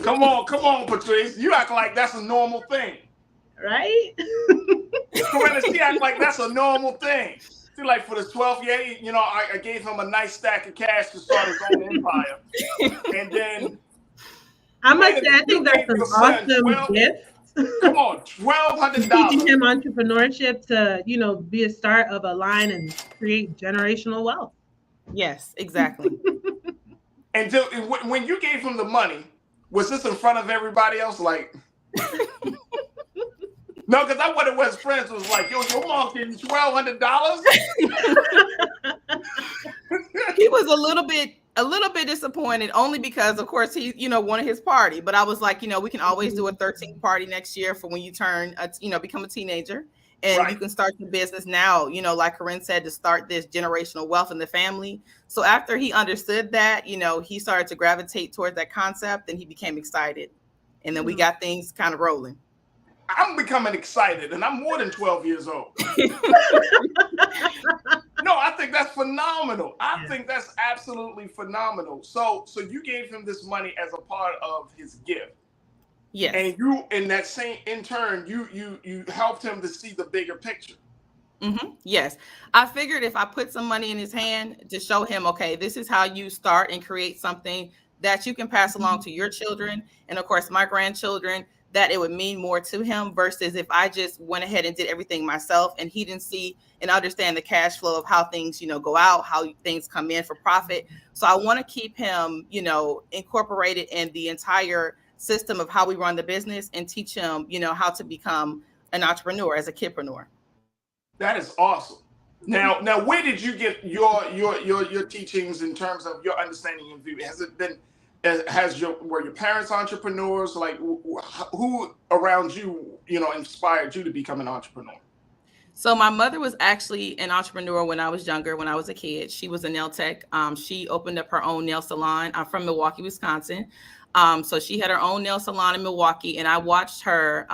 Come on, Patrice. You act like that's a normal thing. Right? Corinna, she act like that's a normal thing. See, like for this 12th year, I gave him a nice stack of cash to start his own empire. And then I must say, I think that's an awesome gift. Come on, $1,200. Teaching him entrepreneurship to, be a start of a line and create generational wealth. Yes, exactly. And when you gave him the money, was this in front of everybody else? Like, no, because I wonder what his friends was like. Yo, your mom gave you $1,200. He was a little bit disappointed, only because, of course, he wanted his party. But I was like, we can always do a 13th party next year for when you turn, become a teenager. And right. You can start your business now, like Corinne said, to start this generational wealth in the family. So after he understood that, he started to gravitate towards that concept and he became excited. And then we got things kind of rolling. I'm becoming excited and I'm more than 12 years old. No, I think that's phenomenal. I think that's absolutely phenomenal. So you gave him this money as a part of his gift. Yes. And you, in turn, you helped him to see the bigger picture. Mm-hmm. Yes. I figured if I put some money in his hand to show him, okay, this is how you start and create something that you can pass along to your children and, of course, my grandchildren, that it would mean more to him versus if I just went ahead and did everything myself and he didn't see and understand the cash flow of how things, go out, how things come in for profit. So I want to keep him, incorporated in the entire system of how we run the business and teach him, how to become an entrepreneur as a kidpreneur. That is awesome. Now, where did you get your teachings in terms of your understanding and view? Has it been, were your parents entrepreneurs? Like, who around you, inspired you to become an entrepreneur? So my mother was actually an entrepreneur when I was younger, when I was a kid. She was a nail tech. She opened up her own nail salon. I'm from Milwaukee, Wisconsin. So she had her own nail salon in Milwaukee, and I watched her,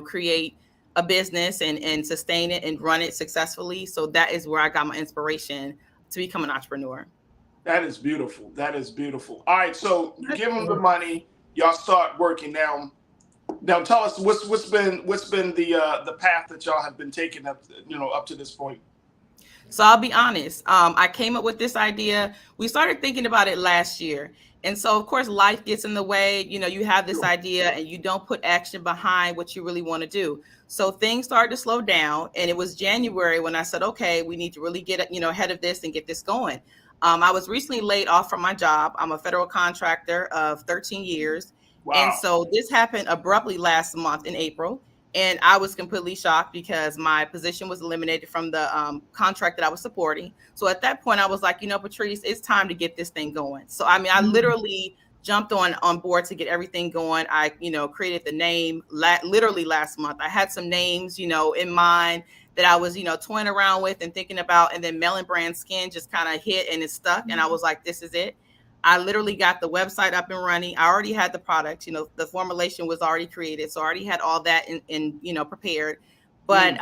create a business and sustain it and run it successfully. So that is where I got my inspiration to become an entrepreneur. That is beautiful. That is beautiful. All right, so you give them the money, y'all start working now. Now tell us what's been the path that y'all have been taking up to this point. So I'll be honest. I came up with this idea. We started thinking about it last year. And so, of course, life gets in the way. You have this idea and you don't put action behind what you really want to do. So things started to slow down. And it was January when I said, okay, we need to really get ahead of this and get this going. I was recently laid off from my job. I'm a federal contractor of 13 years. Wow. And so this happened abruptly last month in April. And I was completely shocked because my position was eliminated from the contract that I was supporting. So at that point, I was like, Patrice, it's time to get this thing going. So, I literally jumped on board to get everything going. I, created the name literally last month. I had some names, in mind that I was, toying around with and thinking about. And then Melon Brand Skin just kind of hit and it stuck. And I was like, this is it. I literally got the website up and running. I already had the product, the formulation was already created. So I already had all that in prepared. But,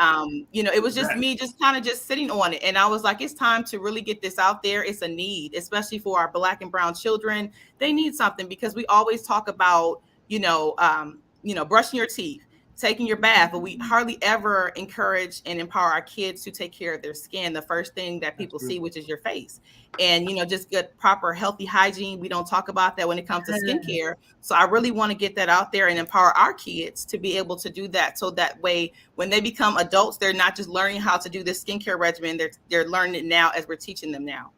it was just me just kind of just sitting on it. And I was like, it's time to really get this out there. It's a need, especially for our Black and brown children. They need something because we always talk about, brushing your teeth, taking your bath, but we hardly ever encourage and empower our kids to take care of their skin. The first thing that people see, which is your face, and, just get proper healthy hygiene. We don't talk about that when it comes to skincare. So I really want to get that out there and empower our kids to be able to do that. So that way, when they become adults, they're not just learning how to do this skincare regimen. They're learning it now as we're teaching them now.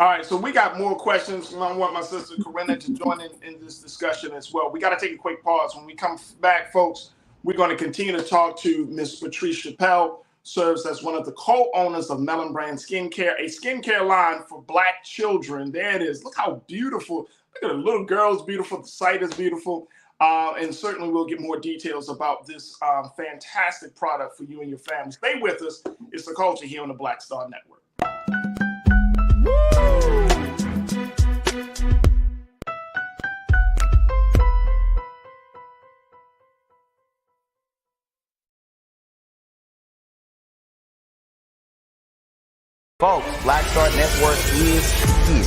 All right, so we got more questions. I want my sister Corinna to join in this discussion as well. We got to take a quick pause. When we come back, folks, we're going to continue to talk to Ms. Patrice Chappelle, serves as one of the co-owners of Melon Brand Skincare, a skincare line for Black children. There it is. Look how beautiful. Look at the little girl's beautiful. The site is beautiful. And certainly we'll get more details about this fantastic product for you and your family. Stay with us. It's The Culture here on the Black Star Network. Folks, Black Star Network is here.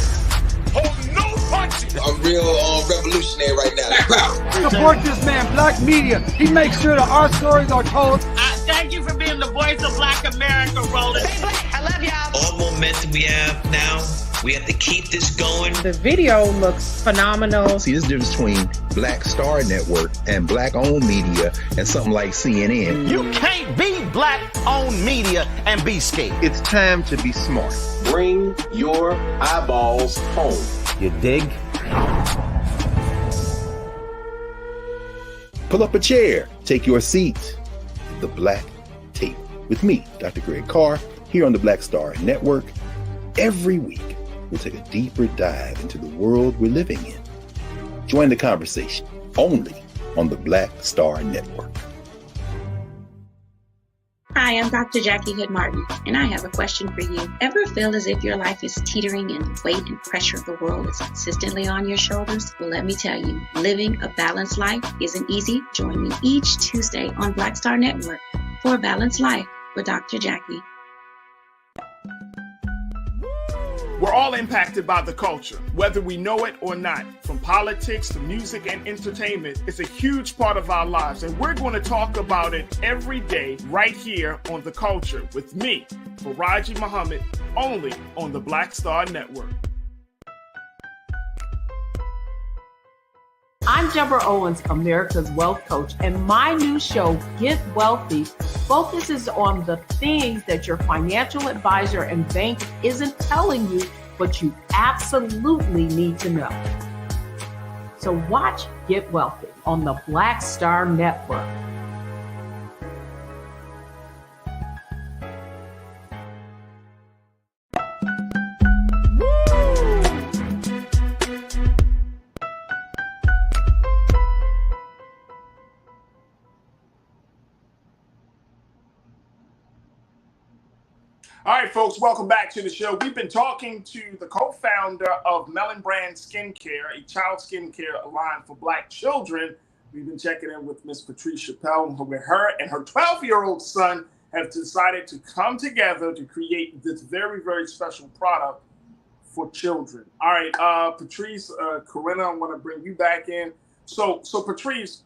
Hold no punches. I'm real revolutionary right now. Support this man, Black Media. He makes sure that our stories are told. Thank you for being the voice of Black America, Roland. Hey, Black, I love y'all. All momentum we have now, we have to keep this going. The video looks phenomenal. See, this difference between Black Star Network and Black-owned media and something like CNN. You can't be Black-owned media and be scared. It's time to be smart. Bring your eyeballs home. You dig? Pull up a chair. Take your seat. The Black Tape with me, Dr. Greg Carr, here on the Black Star Network. Every week, we'll take a deeper dive into the world we're living in. Join the conversation only on the Black Star Network. Hi, I'm Dr. Jackie Hood Martin, and I have a question for you. Ever feel as if your life is teetering and the weight and pressure of the world is consistently on your shoulders? Well, let me tell you, living a balanced life isn't easy. Join me each Tuesday on Black Star Network for A Balanced Life with Dr. Jackie. We're all impacted by the culture, whether we know it or not. From politics to music and entertainment, it's a huge part of our lives, and we're going to talk about it every day right here on The Culture with me, Farajii Muhammad, only on the Black Star Network. I'm Deborah Owens, America's Wealth Coach, and my new show, Get Wealthy, focuses on the things that your financial advisor and bank isn't telling you, but you absolutely need to know. So watch Get Wealthy on the Black Star Network. All right, folks, welcome back to the show. We've been talking to the co-founder of Melon Brand Skincare, a child skincare line for Black children. We've been checking in with Miss Patrice Chappelle, where her and her 12-year-old son have decided to come together to create this very, very special product for children. All right, Patrice, Corinna, I want to bring you back in. So Patrice,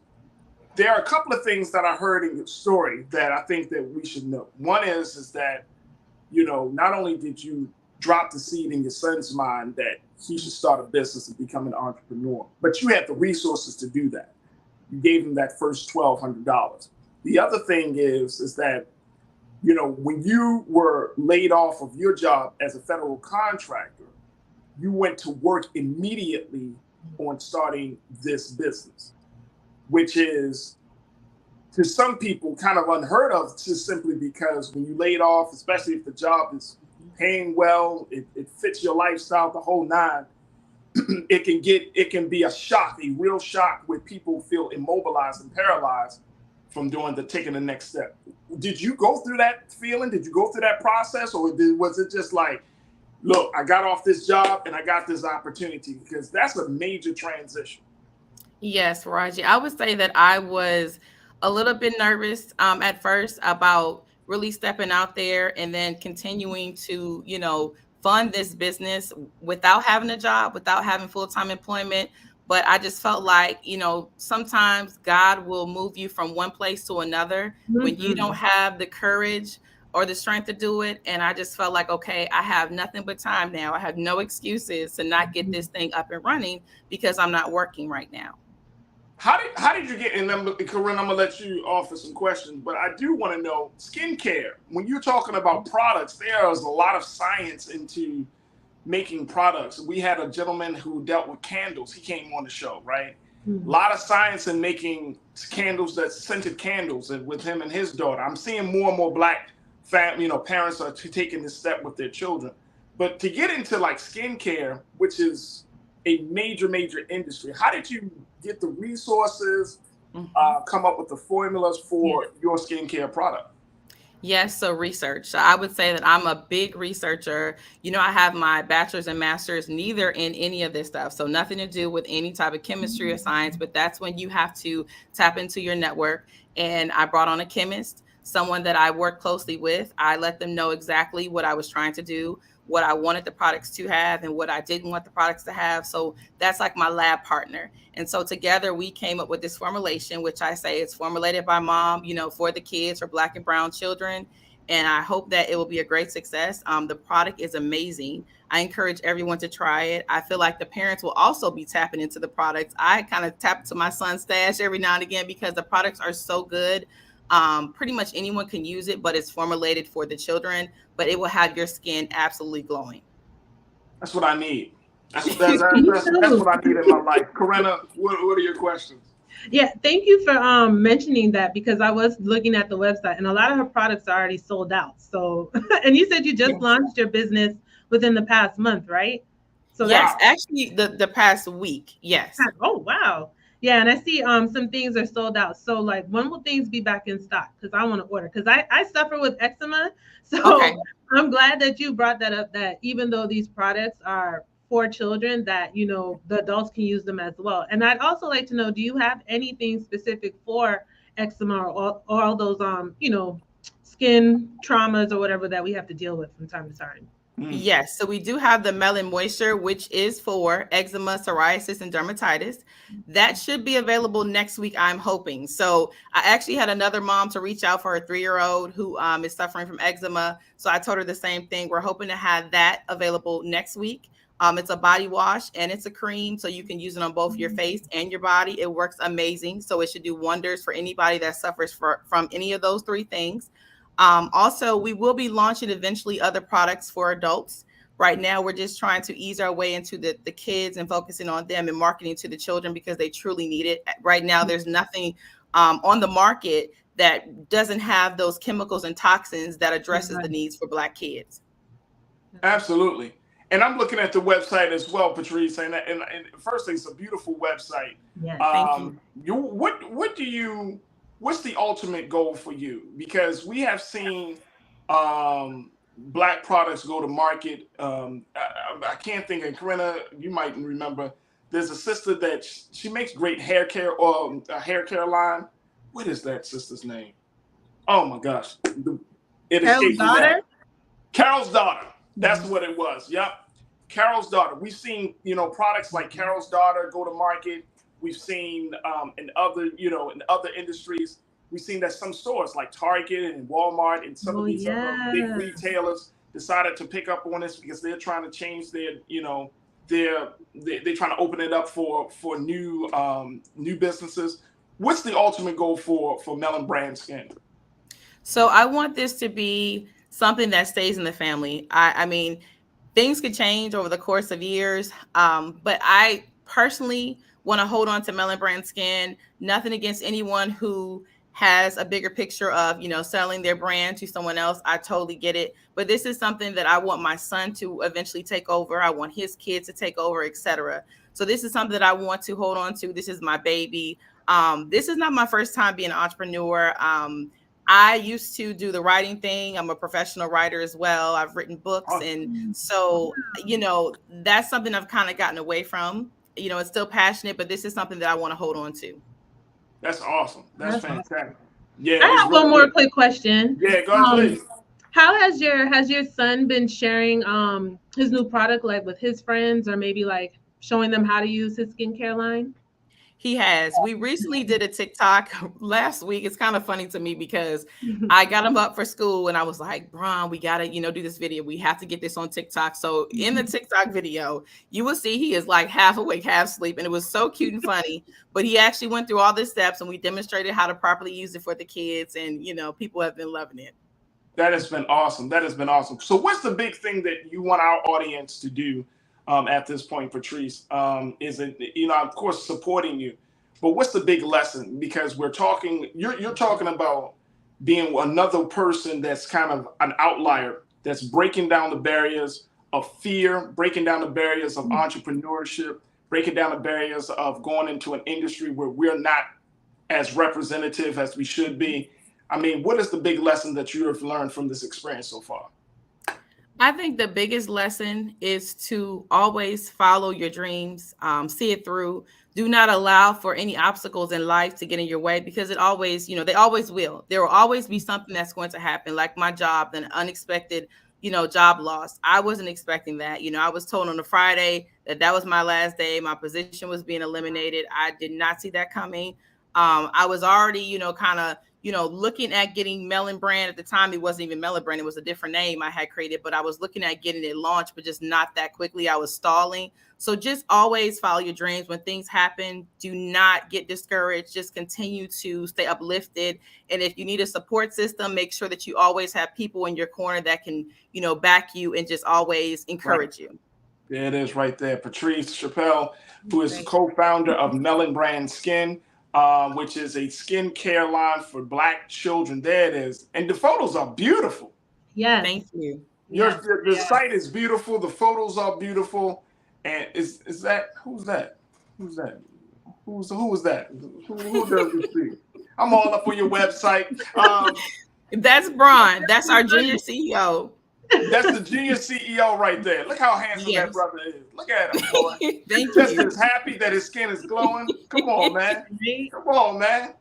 there are a couple of things that I heard in your story that I think that we should know. One is that, you know, not only did you drop the seed in your son's mind that he should start a business and become an entrepreneur, but you had the resources to do that. You gave him that first $1,200. The other thing is that, you know, when you were laid off of your job as a federal contractor, you went to work immediately on starting this business, which is, to some people, kind of unheard of, just simply because when you laid off, especially if the job is paying well, it fits your lifestyle, the whole nine, it can be a shock, a real shock, where people feel immobilized and paralyzed from taking the next step. Did you go through that feeling? Did you go through that process, or was it just like, look, I got off this job and I got this opportunity? Because that's a major transition. Yes, Farajii. I would say that I was a little bit nervous at first about really stepping out there and then continuing to, you know, fund this business without having a job, without having full-time employment. But I just felt like, you know, sometimes God will move you from one place to another when you don't have the courage or the strength to do it. And I just felt like, okay, I have nothing but time now. I have no excuses to not get this thing up and running because I'm not working right now. How did you get in them? Corinne, I'm gonna let you offer some questions, but I do want to know skincare. When you're talking about products, there is a lot of science into making products. We had a gentleman who dealt with candles. He came on the show, right? A lot of science in making candles, that scented candles, and with him and his daughter. I'm seeing more and more Black parents are taking this step with their children. But to get into like skincare, which is a major industry, how did you get the resources, come up with the formulas for your skincare product? Yes, so research. So I would say that I'm a big researcher. You know, I have my bachelor's and master's neither in any of this stuff. So nothing to do with any type of chemistry or science, but that's when you have to tap into your network. And I brought on a chemist, someone that I work closely with. I let them know exactly what I was trying to do, what I wanted the products to have, and what I didn't want the products to have. So that's like my lab partner. And so together we came up with this formulation, which I say is formulated by mom, you know, for the kids, for Black and brown children. And I hope that it will be a great success. The product is amazing. I encourage everyone to try it. I feel like the parents will also be tapping into the products. I kind of tap to my son's stash every now and again because the products are so good. Pretty much anyone can use it, but it's formulated for the children, but it will have your skin absolutely glowing. That's what I need. That's what I need in my life. Corinna, what are your questions? Yeah, thank you for mentioning that, because I was looking at the website and a lot of her products are already sold out. So, and you said you just launched your business within the past month, right? So yes, actually the past week. Yes. Oh, wow. Yeah, and I see some things are sold out. So like, when will things be back in stock? Because I want to order, because I suffer with eczema. So okay. I'm glad that you brought that up, that even though these products are for children, that, you know, the adults can use them as well. And I'd also like to know, do you have anything specific for eczema or all those you know, skin traumas or whatever that we have to deal with from time to time? Yes, so we do have the Melon Moisture, which is for eczema, psoriasis, and dermatitis. That should be available next week, I'm hoping. So I actually had another mom to reach out for her 3-year-old who is suffering from eczema. So I told her the same thing. We're hoping to have that available next week. It's a body wash and it's a cream, so you can use it on both your face and your body. It works amazing. So it should do wonders for anybody that suffers from any of those three things. Also, we will be launching eventually other products for adults. Right now, we're just trying to ease our way into the kids and focusing on them and marketing to the children because they truly need it. Right now, there's nothing on the market that doesn't have those chemicals and toxins that addresses the needs for Black kids. Absolutely. And I'm looking at the website as well, Patrice. And firstly, it's a beautiful website. Yeah, thank you. What's the ultimate goal for you? Because we have seen, Black products go to market. I can't think of, Corinna, you might remember, there's a sister that she makes great hair care, or a hair care line. What is that sister's name? Oh my gosh. It escapes me now. Carol's daughter. That's what it was. Yep. Carol's daughter. We've seen, products like Carol's daughter go to market. We've seen in other industries, we've seen that some stores like Target and Walmart and some of these other big retailers decided to pick up on this because they're trying to change their, they're trying to open it up for new businesses. What's the ultimate goal for Melon Brand Skin? So I want this to be something that stays in the family. I mean, things could change over the course of years, but I personally want to hold on to Melon Brand Skin. Nothing against anyone who has a bigger picture of, selling their brand to someone else. I totally get it. But this is something that I want my son to eventually take over. I want his kids to take over, etc. So this is something that I want to hold on to. This is my baby. This is not my first time being an entrepreneur. I used to do the writing thing. I'm a professional writer as well. I've written books. And so, that's something I've kind of gotten away from. It's still passionate, but this is something that I want to hold on to. That's awesome. That's fantastic. Awesome. Yeah. I have one more quick question. Yeah, go ahead, please. How has your son been sharing his new product, like with his friends, or maybe like showing them how to use his skincare line? He has. We recently did a TikTok last week. It's kind of funny to me because I got him up for school and I was like, Bron, we got to, do this video. We have to get this on TikTok. So in the TikTok video, you will see he is like half awake, half asleep. And it was so cute and funny. But he actually went through all the steps and we demonstrated how to properly use it for the kids. And, people have been loving it. That has been awesome. That has been awesome. So what's the big thing that you want our audience to do at this point, Patrice? Is it, of course, supporting you, but what's the big lesson? Because you're talking about being another person that's kind of an outlier, that's breaking down the barriers of fear, breaking down the barriers of entrepreneurship, breaking down the barriers of going into an industry where we're not as representative as we should be. I mean, what is the big lesson that you have learned from this experience so far? I think the biggest lesson is to always follow your dreams, see it through. Do not allow for any obstacles in life to get in your way, because it always, they always will. There will always be something that's going to happen, like my job, an unexpected, job loss. I wasn't expecting that. I was told on a Friday that was my last day. My position was being eliminated. I did not see that coming. I was already, kind of, looking at getting Melon Brand. At the time, it wasn't even Melon Brand. It was a different name I had created, but I was looking at getting it launched, but just not that quickly. I was stalling. So just always follow your dreams. When things happen, do not get discouraged. Just continue to stay uplifted. And if you need a support system, make sure that you always have people in your corner that can, back you and just always encourage you. There it is right there. Patrice Chappelle, who is co-founder of Melon Brand Skin, which is a skincare line for Black children. There it is. And the photos are beautiful. Yeah. Thank you. Your site is beautiful. The photos are beautiful. And is that, who's that? Who is that? Who does this thing? I'm all up on your website. That's Bron. That's our junior CEO. That's the junior CEO right there. Look how handsome that brother is. Look at him, boy. Thank Just you. as happy that his skin is glowing. Come on, man. Come on, man.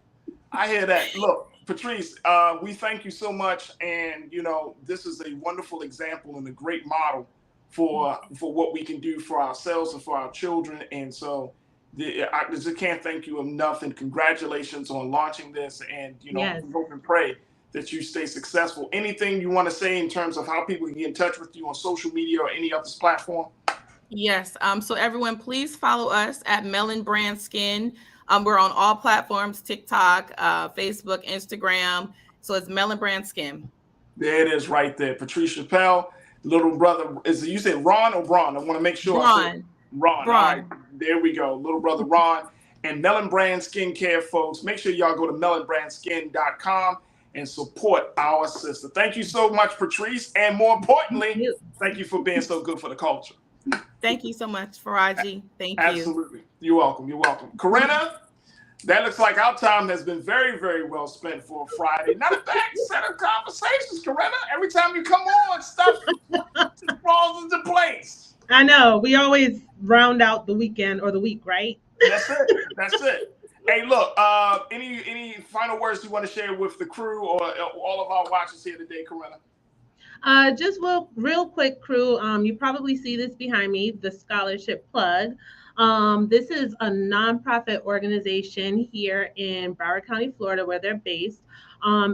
I hear that. Look, Patrice, we thank you so much. And, this is a wonderful example and a great model for what we can do for ourselves and for our children. And so I just can't thank you enough. And congratulations on launching this. And, we hope and pray that you stay successful. Anything you want to say in terms of how people can get in touch with you on social media or any other platform? Yes. So everyone, please follow us at Melon Brand Skin. We're on all platforms, TikTok, Facebook, Instagram. So it's Melon Brand Skin. There it is right there. Patrice Chappelle, little brother. You said Ron or Bron? I want to make sure. Ron. Ron. All right, there we go. Little brother Ron. And Melon Brand Skincare, folks. Make sure y'all go to melonbrandskin.com and support our sister. Thank you so much, Patrice. And more importantly, thank you for being so good for the culture. Thank you so much, Farajii. Thank you. Absolutely. You're welcome. You're welcome. Corinna, That looks like our time has been very, very well spent for a Friday. Not a bad set of conversations, Corinna. Every time you come on, stuff falls into place. I know. We always round out the weekend or the week, right? That's it. That's it. Hey, look. Any final words you want to share with the crew or all of our watchers here today, Corinna? Just real quick, crew. You probably see this behind me, the scholarship plug. This is a nonprofit organization here in Broward County, Florida, where they're based.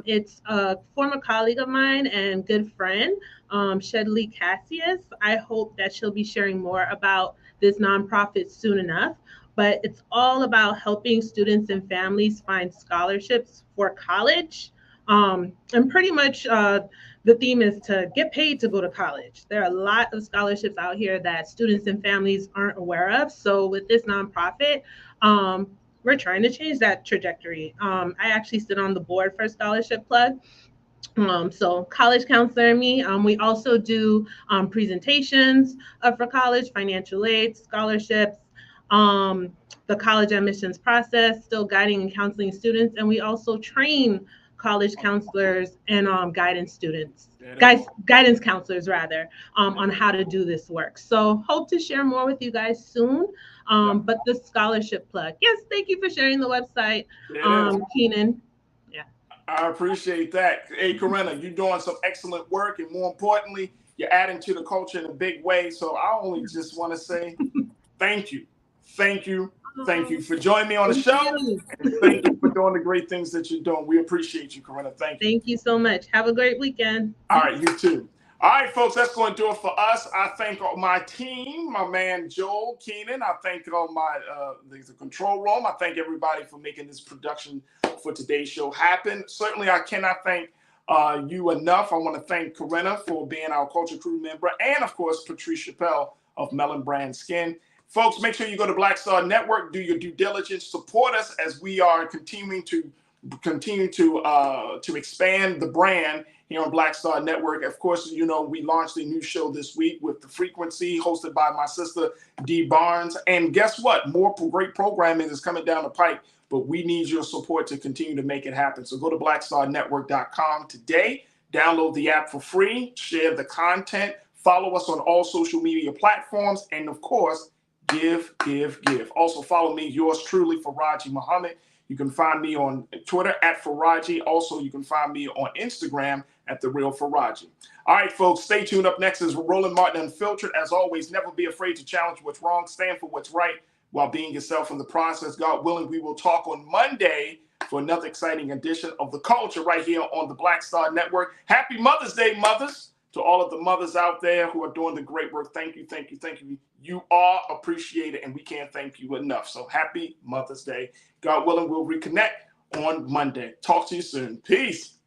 It's a former colleague of mine and good friend, Shedley Cassius. I hope that she'll be sharing more about this nonprofit soon enough. But it's all about helping students and families find scholarships for college. And pretty much the theme is to get paid to go to college. There are a lot of scholarships out here that students and families aren't aware of. So with this nonprofit, we're trying to change that trajectory. I actually sit on the board for Scholarship Plug. So college counselor and me, we also do presentations for college, financial aid, scholarships, the college admissions process, still guiding and counseling students. And we also train college counselors and guidance students, guidance counselors rather, on how to do this work. So hope to share more with you guys soon. But the scholarship plug. Yes, thank you for sharing the website, Keenan. I appreciate that. Hey, Corinna, you're doing some excellent work, and more importantly, you're adding to the culture in a big way. So I only just want to say thank you. Thank you. Thank you for joining me on the show. And thank you for doing the great things that you're doing. We appreciate you, Corinna. Thank you. Thank you so much. Have a great weekend. All right, you too. All right, folks, that's going to do it for us. I thank my team, my man Joel Keenan. I thank all the control room. I thank everybody for making this production for today's show happen. Certainly, I cannot thank you enough. I want to thank Corinna for being our culture crew member, and of course, Patrice Chappelle of Melon Brand Skin. Folks, make sure you go to Black Star Network, do your due diligence, support us as we are continuing to expand the brand here on Black Star Network. Of course, you know, we launched a new show this week with The Frequency, hosted by my sister, Dee Barnes. And guess what? More great programming is coming down the pipe, but we need your support to continue to make it happen. So go to blackstarnetwork.com today, download the app for free, share the content, follow us on all social media platforms, and of course, give. Also follow me, yours truly, Farajii Muhammad. You can find me on Twitter at Farajii. Also, you can find me on Instagram at The Real Farajii. All right, folks, stay tuned. Up next is Roland Martin Unfiltered. As always, never be afraid to challenge what's wrong. Stand for what's right while being yourself in the process. God willing, we will talk on Monday for another exciting edition of The Culture right here on the Black Star Network. Happy Mother's Day, mothers. To all of the mothers out there who are doing the great work, thank you. You are appreciated, and we can't thank you enough. So happy Mother's Day. God willing, we'll reconnect on Monday. Talk to you soon. Peace.